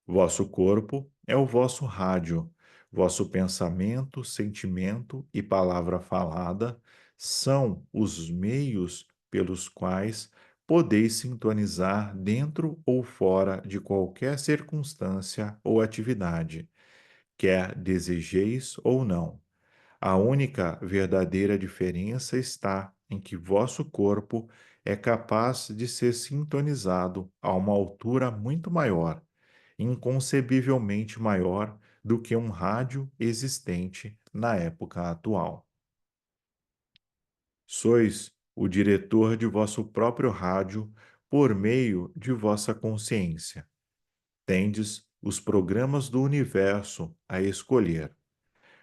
Vosso corpo é o vosso rádio, vosso pensamento, sentimento e palavra falada são os meios pelos quais podeis sintonizar dentro ou fora de qualquer circunstância ou atividade, quer desejeis ou não. A única verdadeira diferença está em que vosso corpo é capaz de ser sintonizado a uma altura muito maior, inconcebivelmente maior do que um rádio existente na época atual. Sois o diretor de vosso próprio rádio por meio de vossa consciência. Tendes os programas do universo a escolher.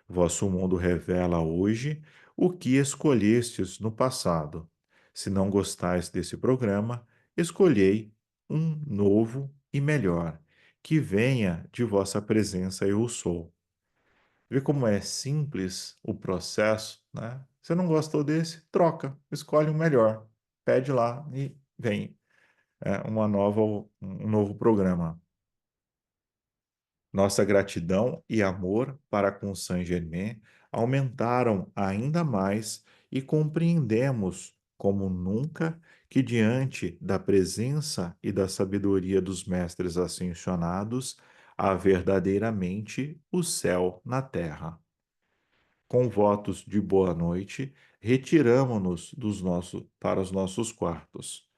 Vosso mundo revela hoje o que escolhestes no passado. Se não gostais desse programa, escolhei um novo e melhor, que venha de vossa presença eu sou. Vê como é simples o processo, né? Você não gostou desse? Troca, escolhe um melhor, pede lá e vem um novo programa. Nossa gratidão e amor para com Saint-Germain aumentaram ainda mais e compreendemos como nunca que, diante da presença e da sabedoria dos mestres ascensionados, há verdadeiramente o céu na terra. Com votos de boa noite, retiramo-nos para os nossos quartos.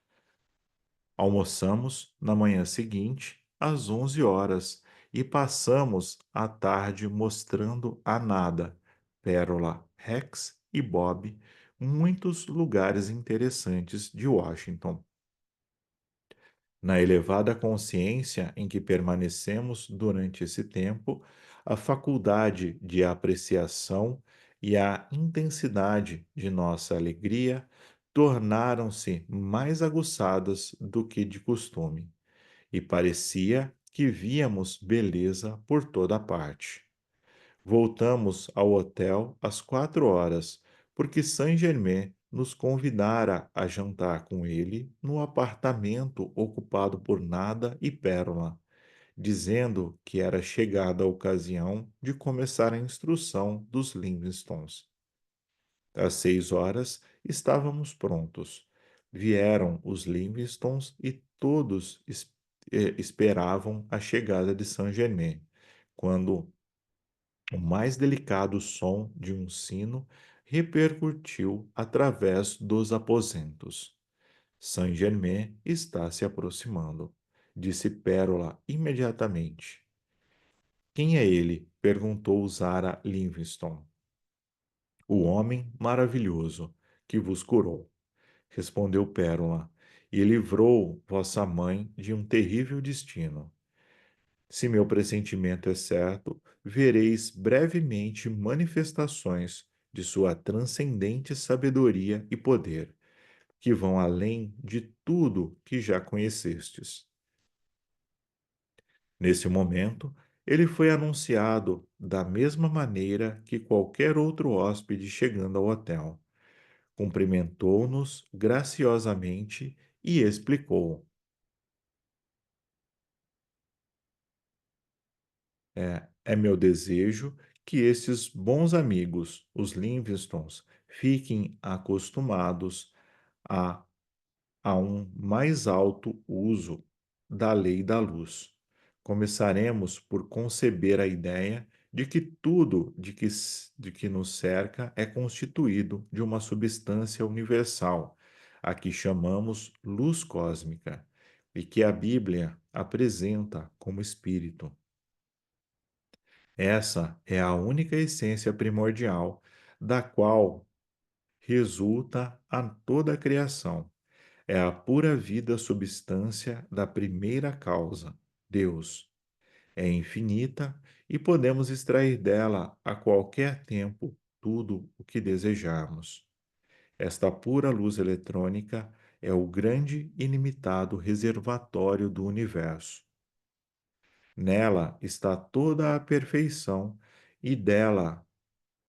Almoçamos na manhã seguinte, às 11 horas, e passamos a tarde mostrando a Nada, Pérola, Rex e Bob muitos lugares interessantes de Washington. Na elevada consciência em que permanecemos durante esse tempo, a faculdade de apreciação e a intensidade de nossa alegria tornaram-se mais aguçadas do que de costume, e parecia que víamos beleza por toda parte. Voltamos ao hotel às 4 horas, porque Saint-Germain nos convidara a jantar com ele no apartamento ocupado por Nada e Pérola, dizendo que era chegada a ocasião de começar a instrução dos Livingstons. Às 6 horas estávamos prontos. Vieram os Livingstons e todos esperavam a chegada de Saint-Germain, quando o mais delicado som de um sino repercutiu através dos aposentos. Saint-Germain está se aproximando, disse Pérola imediatamente. Quem é ele? Perguntou Zara Livingston. O homem maravilhoso que vos curou, respondeu Pérola, e livrou vossa mãe de um terrível destino. Se meu pressentimento é certo, vereis brevemente manifestações de sua transcendente sabedoria e poder, que vão além de tudo que já conhecestes. Nesse momento, ele foi anunciado da mesma maneira que qualquer outro hóspede chegando ao hotel. Cumprimentou-nos graciosamente e explicou. É meu desejo que esses bons amigos, os Livingstons, fiquem acostumados a, a um mais alto uso da lei da luz. Começaremos por conceber a ideia de que tudo de que nos cerca é constituído de uma substância universal, a que chamamos luz cósmica, e que a Bíblia apresenta como espírito. Essa é a única essência primordial da qual resulta a toda a criação. É a pura vida substância da primeira causa, Deus. É infinita e podemos extrair dela a qualquer tempo tudo o que desejarmos. Esta pura luz eletrônica é o grande e ilimitado reservatório do universo. Nela está toda a perfeição e dela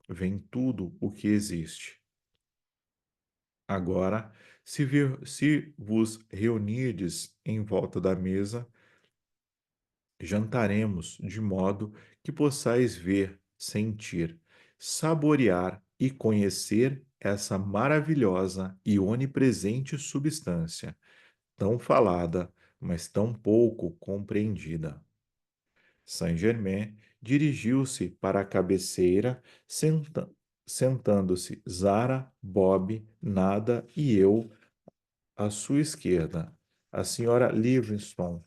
vem tudo o que existe. Agora, se vos reunirdes em volta da mesa, jantaremos de modo que possais ver, sentir, saborear e conhecer essa maravilhosa e onipresente substância, tão falada, mas tão pouco compreendida. Saint-Germain dirigiu-se para a cabeceira, sentando-se Zara, Bob, Nada e eu à sua esquerda, a senhora Livingstone,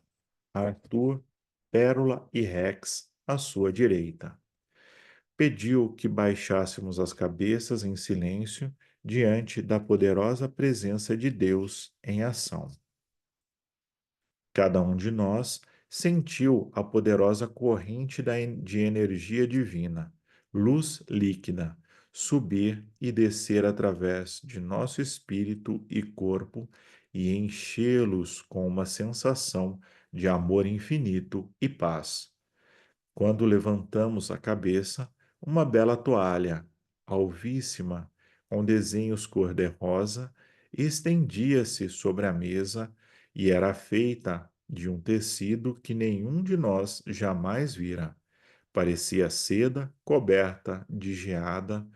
Arthur, Pérola e Rex à sua direita. Pediu que baixássemos as cabeças em silêncio diante da poderosa presença de Deus em ação. Cada um de nós sentiu a poderosa corrente de energia divina, luz líquida, subir e descer através de nosso espírito e corpo e enchê-los com uma sensação de amor infinito e paz. Quando levantamos a cabeça, uma bela toalha, alvíssima, com desenhos cor-de-rosa, estendia-se sobre a mesa e era feita de um tecido que nenhum de nós jamais vira. Parecia seda coberta de geada,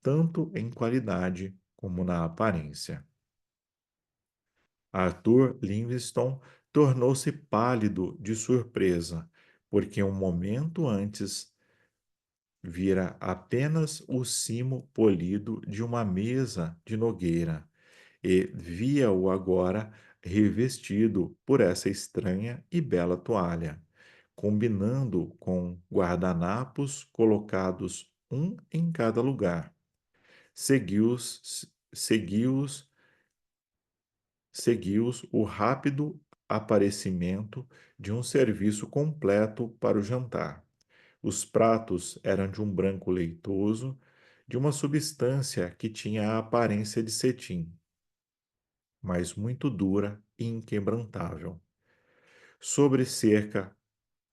tanto em qualidade como na aparência. Arthur Livingstone tornou-se pálido de surpresa, porque um momento antes vira apenas o cimo polido de uma mesa de nogueira e via-o agora revestido por essa estranha e bela toalha, combinando com guardanapos colocados um em cada lugar. Seguiu-os seguiu-os o rápido aparecimento de um serviço completo para o jantar. Os pratos eram de um branco leitoso, de uma substância que tinha a aparência de cetim, mas muito dura e inquebrantável. Sobre cerca,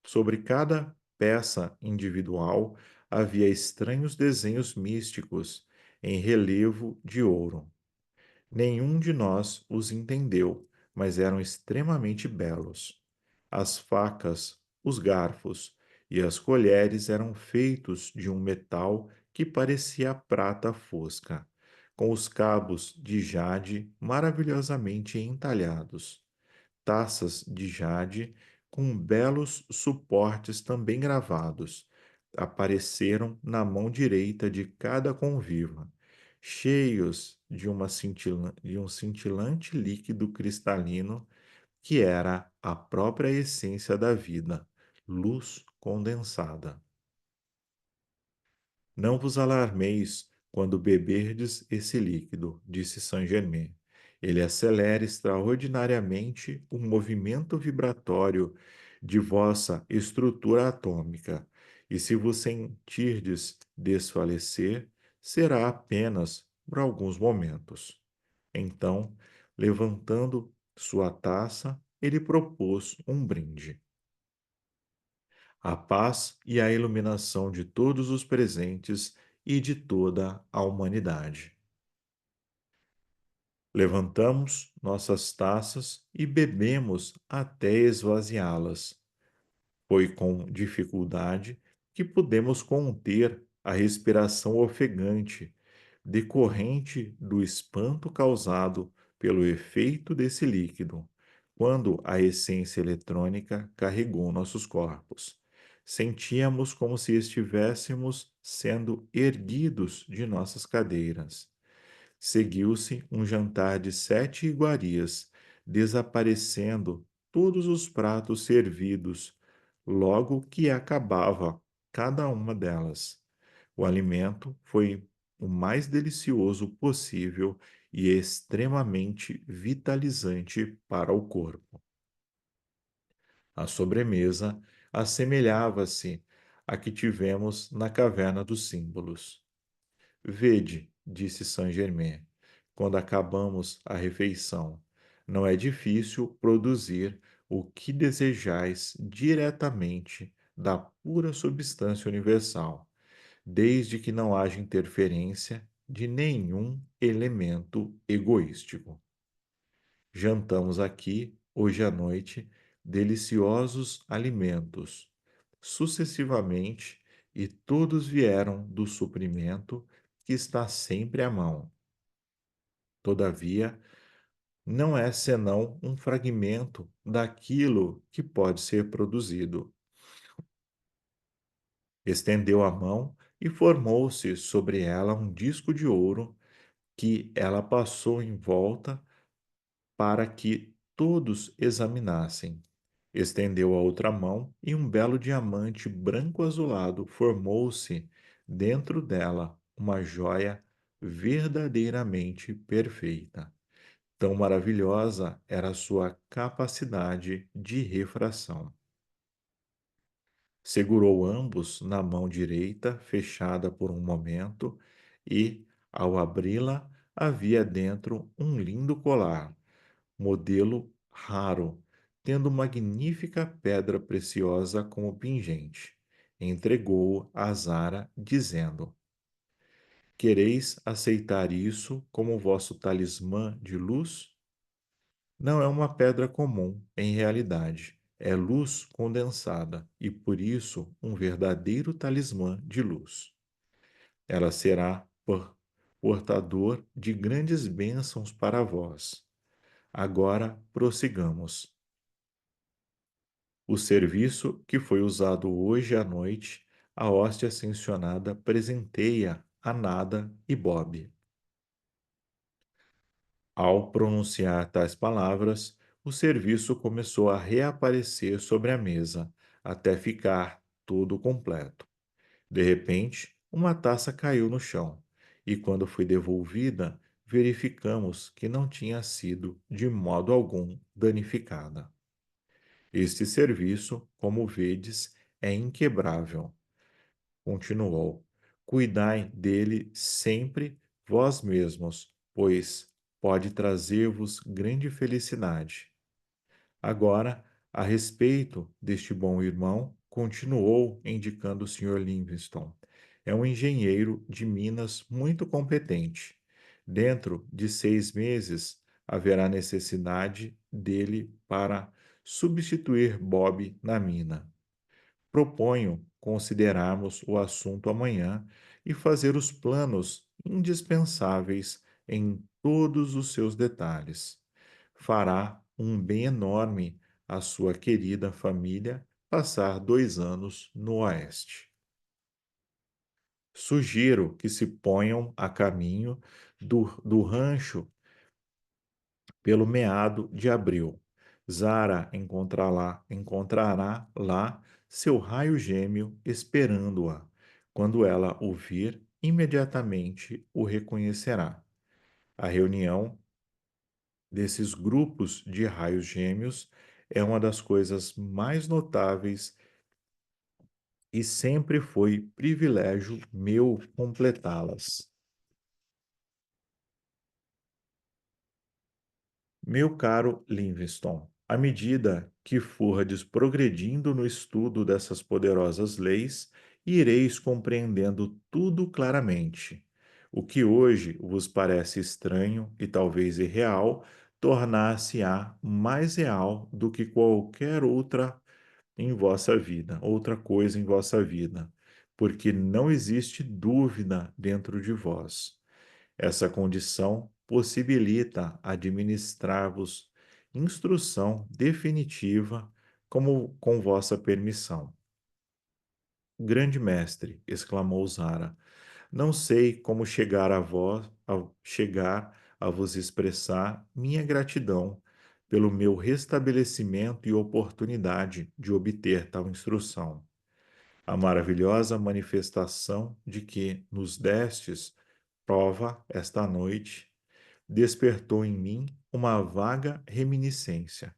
sobre cada peça individual havia estranhos desenhos místicos em relevo de ouro. Nenhum de nós os entendeu, mas eram extremamente belos. As facas, os garfos e as colheres eram feitos de um metal que parecia prata fosca, com os cabos de jade maravilhosamente entalhados. Taças de jade com belos suportes também gravados apareceram na mão direita de cada conviva, cheios de um cintilante líquido cristalino que era a própria essência da vida, luz condensada. Não vos alarmeis quando beberdes esse líquido, disse Saint-Germain. Ele acelera extraordinariamente o movimento vibratório de vossa estrutura atômica, e se vos sentirdes desfalecer, será apenas por alguns momentos. Então, levantando sua taça, ele propôs um brinde. A paz e a iluminação de todos os presentes e de toda a humanidade. Levantamos nossas taças e bebemos até esvaziá-las. Foi com dificuldade que pudemos conter a respiração ofegante, decorrente do espanto causado pelo efeito desse líquido, quando a essência eletrônica carregou nossos corpos. Sentíamos como se estivéssemos sendo erguidos de nossas cadeiras. Seguiu-se um jantar de 7 iguarias, desaparecendo todos os pratos servidos, logo que acabava cada uma delas. O alimento foi o mais delicioso possível e extremamente vitalizante para o corpo. A sobremesa assemelhava-se à que tivemos na caverna dos símbolos. Vede, disse Saint-Germain, quando acabamos a refeição, Não é difícil produzir o que desejais diretamente da pura substância universal, desde que não haja interferência de nenhum elemento egoístico. Jantamos aqui, hoje à noite, deliciosos alimentos, sucessivamente, e todos vieram do suprimento que está sempre à mão. Todavia, não é senão um fragmento daquilo que pode ser produzido. Estendeu a mão e formou-se sobre ela um disco de ouro que ela passou em volta para que todos examinassem. Estendeu a outra mão e um belo diamante branco azulado formou-se dentro dela, uma joia verdadeiramente perfeita. Tão maravilhosa era a sua capacidade de refração. Segurou ambos na mão direita, fechada por um momento, e, ao abri-la, havia dentro um lindo colar, modelo raro, tendo magnífica pedra preciosa como pingente. Entregou-o a Zara, dizendo: Quereis aceitar isso como vosso talismã de luz? Não é uma pedra comum, em realidade. É luz condensada e, por isso, um verdadeiro talismã de luz. Ela será portador de grandes bênçãos para vós. Agora prossigamos. O serviço que foi usado hoje à noite, a hóstia ascensionada presenteia a Nada e Bob. Ao pronunciar tais palavras, o serviço começou a reaparecer sobre a mesa, até ficar todo completo. De repente, uma taça caiu no chão, e quando foi devolvida, verificamos que não tinha sido, de modo algum, danificada. Este serviço, como vedes, é inquebrável. Continuou: Cuidai dele sempre vós mesmos, pois pode trazer-vos grande felicidade. Agora, a respeito deste bom irmão, continuou indicando o Sr. Livingstone. É um engenheiro de minas muito competente. Dentro de 6 meses haverá necessidade dele para substituir Bob na mina. Proponho considerarmos o assunto amanhã e fazer os planos indispensáveis em todos os seus detalhes. Fará um bem enorme à sua querida família passar 2 anos no Oeste. Sugiro que se ponham a caminho do rancho pelo meado de abril. Zara encontrará lá seu raio gêmeo esperando-a. Quando ela o vir, imediatamente o reconhecerá. A reunião desses grupos de raios gêmeos é uma das coisas mais notáveis e sempre foi privilégio meu completá-las. Meu caro Livingstone, à medida que fordes progredindo no estudo dessas poderosas leis, ireis compreendendo tudo claramente. O que hoje vos parece estranho e talvez irreal, tornar-se-á mais real do que qualquer outra coisa em vossa vida, porque não existe dúvida dentro de vós. Essa condição possibilita administrar-vos instrução definitiva como com vossa permissão. Grande mestre, exclamou Zara, não sei como chegar a vos expressar minha gratidão pelo meu restabelecimento e oportunidade de obter tal instrução. A maravilhosa manifestação de que nos destes prova esta noite despertou em mim uma vaga reminiscência,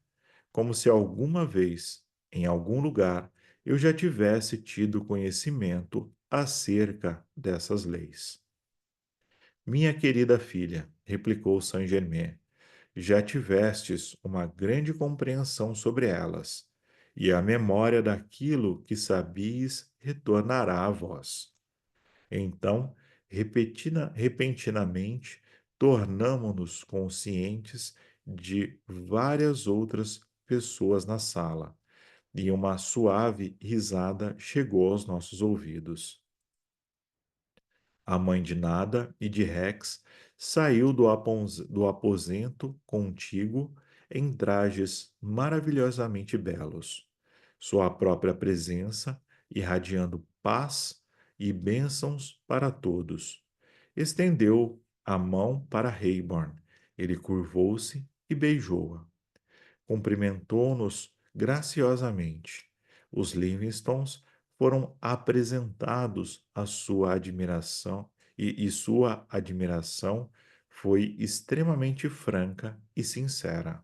como se alguma vez, em algum lugar, eu já tivesse tido conhecimento acerca dessas leis. Minha querida filha, replicou Saint-Germain, já tivestes uma grande compreensão sobre elas, e a memória daquilo que sabis retornará a vós. Então, repentinamente, tornamo-nos conscientes de várias outras pessoas na sala, e uma suave risada chegou aos nossos ouvidos. A mãe de Nada e de Rex saiu do aposento contíguo em trajes maravilhosamente belos. Sua própria presença irradiando paz e bênçãos para todos. Estendeu a mão para Rayborn. Ele curvou-se e beijou-a. Cumprimentou-nos graciosamente. Os Livingstons foram apresentados à sua admiração e sua admiração foi extremamente franca e sincera.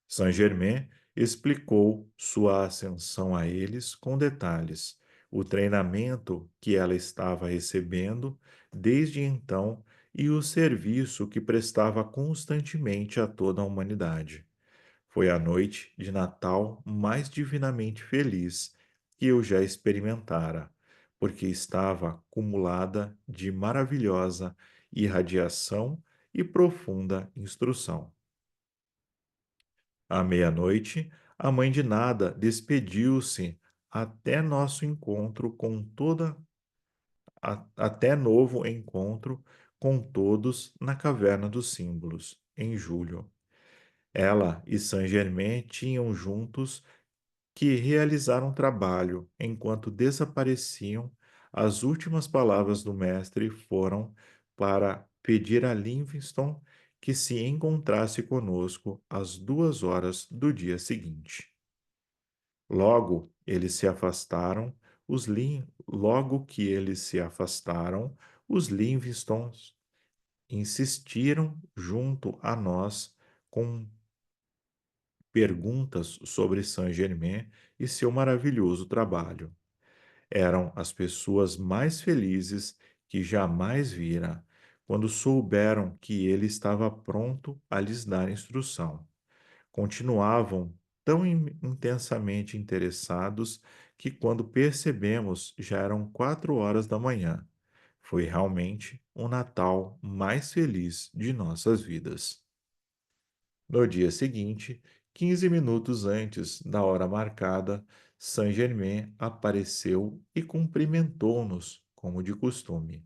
Saint-Germain explicou sua ascensão a eles com detalhes, o treinamento que ela estava recebendo desde então e o serviço que prestava constantemente a toda a humanidade. Foi a noite de Natal mais divinamente feliz que eu já experimentara, porque estava acumulada de maravilhosa irradiação e profunda instrução. À meia-noite, a mãe de Nada despediu-se até nosso encontro com toda até novo encontro com todos na Caverna dos Símbolos, em julho. Ela e Saint-Germain tinham juntos que realizaram um trabalho. Enquanto desapareciam, as últimas palavras do mestre foram para pedir a Livingston que se encontrasse conosco às 2 horas do dia seguinte. Logo eles se afastaram, logo que eles se afastaram, os Livingstons insistiram junto a nós com perguntas sobre Saint-Germain e seu maravilhoso trabalho. Eram as pessoas mais felizes que jamais vira, quando souberam que ele estava pronto a lhes dar instrução. Continuavam tão intensamente interessados que, quando percebemos, já eram 4 horas da manhã. Foi realmente o Natal mais feliz de nossas vidas. No dia seguinte, 15 minutos antes da hora marcada, Saint-Germain apareceu e cumprimentou-nos, como de costume.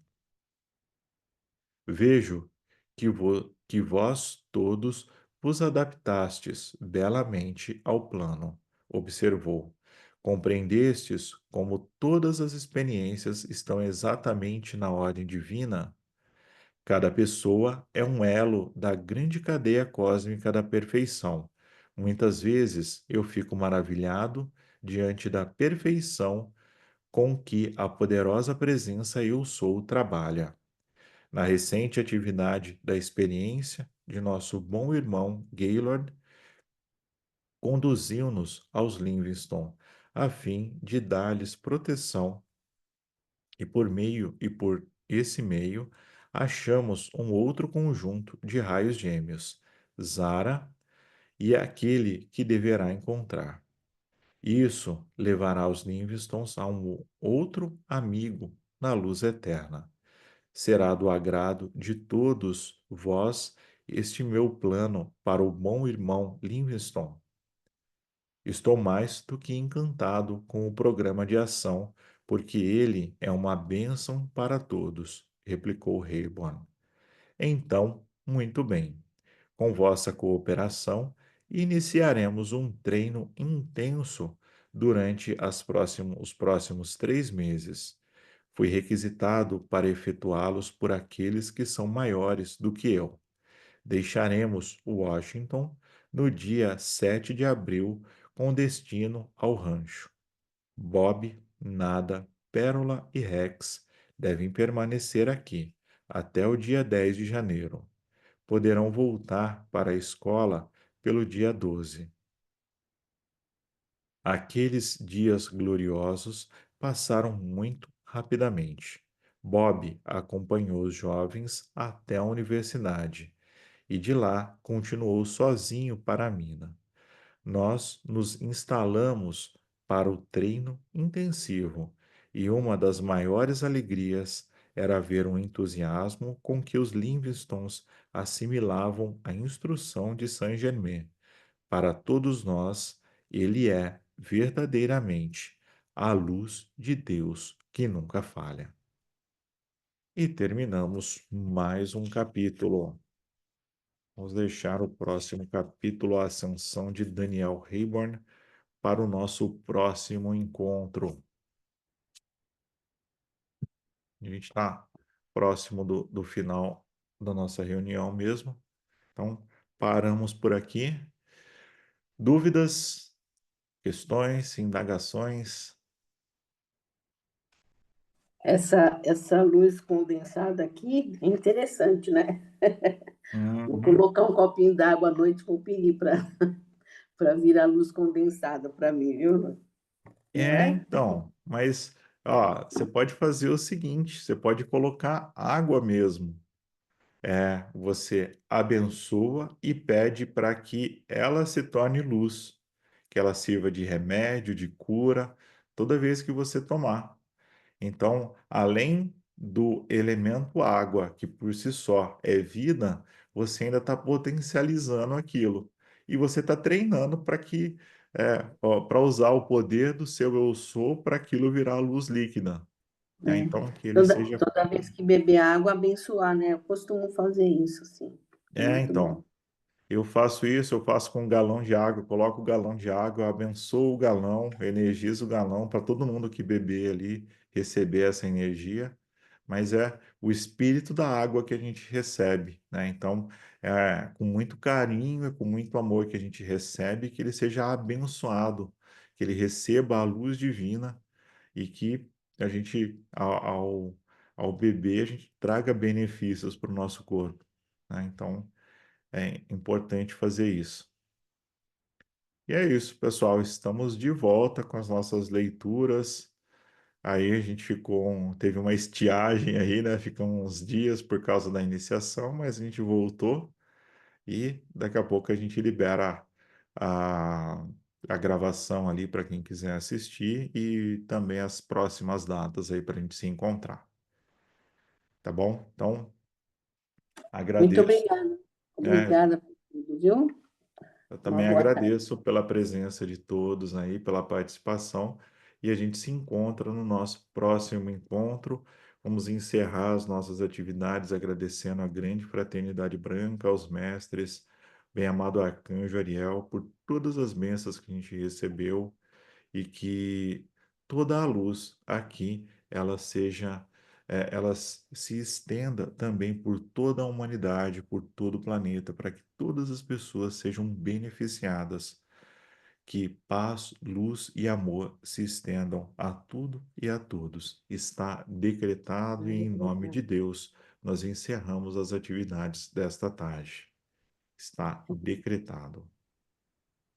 Vejo que vós todos vos adaptastes belamente ao plano, observou. Compreendestes como todas as experiências estão exatamente na ordem divina? Cada pessoa é um elo da grande cadeia cósmica da perfeição. Muitas vezes eu fico maravilhado diante da perfeição com que a poderosa presença Eu Sou trabalha. Na recente atividade da experiência de nosso bom irmão Gaylord, conduziu-nos aos Livingston, a fim de dar-lhes proteção, e por esse meio achamos um outro conjunto de raios gêmeos, Zara, e é aquele que deverá encontrar. Isso levará os Livingstons a um outro amigo na luz eterna. Será do agrado de todos vós este meu plano para o bom irmão Livingston. Estou mais do que encantado com o programa de ação, porque ele é uma bênção para todos, replicou Rayborn. Então, muito bem. Com vossa cooperação, iniciaremos um treino intenso durante os próximos 3 meses. Fui requisitado para efetuá-los por aqueles que são maiores do que eu. Deixaremos Washington no dia 7 de abril com destino ao rancho. Bob, Nada, Pérola e Rex devem permanecer aqui até o dia 10 de janeiro. Poderão voltar para a escola pelo dia 12. Aqueles dias gloriosos passaram muito rapidamente. Bob acompanhou os jovens até a universidade e de lá continuou sozinho para a mina. Nós nos instalamos para o treino intensivo e uma das maiores alegrias era ver o entusiasmo com que os Livingstons assimilavam a instrução de Saint-Germain. Para todos nós, ele é verdadeiramente a luz de Deus que nunca falha. E terminamos mais um capítulo. Vamos deixar o próximo capítulo, a Ascensão de Daniel Rayburn, para o nosso próximo encontro. A gente está próximo do final da nossa reunião mesmo. Então, paramos por aqui. Dúvidas, questões, indagações? Essa luz condensada aqui é interessante, né? Vou Uhum. colocar um copinho d'água à noite, vou pedir para vir a luz condensada para mim, viu? Não é? Então, mas ó, você pode fazer o seguinte, você pode colocar água mesmo. Você abençoa e pede para que ela se torne luz, que ela sirva de remédio, de cura, toda vez que você tomar. Então, além do elemento água, que por si só é vida, você ainda está potencializando aquilo. E você está treinando para que, para usar o poder do seu eu sou para aquilo virar luz líquida. É. Então, que ele Toda, seja. toda vez que beber água, abençoar, né? Eu costumo fazer isso, sim. É muito bom. Então. Eu faço isso, eu faço com um galão de água, eu coloco o galão de água, eu abençoo o galão, eu energizo o galão para todo mundo que beber ali receber essa energia, mas é o espírito da água que a gente recebe, né? Então, é com muito carinho e com muito amor que a gente recebe, que ele seja abençoado, que ele receba a luz divina e que a gente, ao beber, a gente traga benefícios para o nosso corpo, né? Então, é importante fazer isso. E é isso, pessoal. Estamos de volta com as nossas leituras. Aí a gente teve uma estiagem aí, né? Ficamos uns dias por causa da iniciação, mas a gente voltou e daqui a pouco a gente libera a, a gravação ali para quem quiser assistir e também as próximas datas aí para a gente se encontrar. Tá bom? Então, Muito agradeço. obrigada. É, Obrigada por tudo, viu? Eu Uma também boa tarde. agradeço pela presença de todos aí, pela participação, e a gente se encontra no nosso próximo encontro. Vamos encerrar as nossas atividades agradecendo a grande fraternidade branca, aos mestres, bem-amado Arcanjo Ariel, por todas as bênçãos que a gente recebeu e que toda a luz aqui ela se estenda também por toda a humanidade, por todo o planeta, para que todas as pessoas sejam beneficiadas, que paz, luz e amor se estendam a tudo e a todos. Está decretado e em nome de Deus nós encerramos as atividades desta tarde. Está decretado.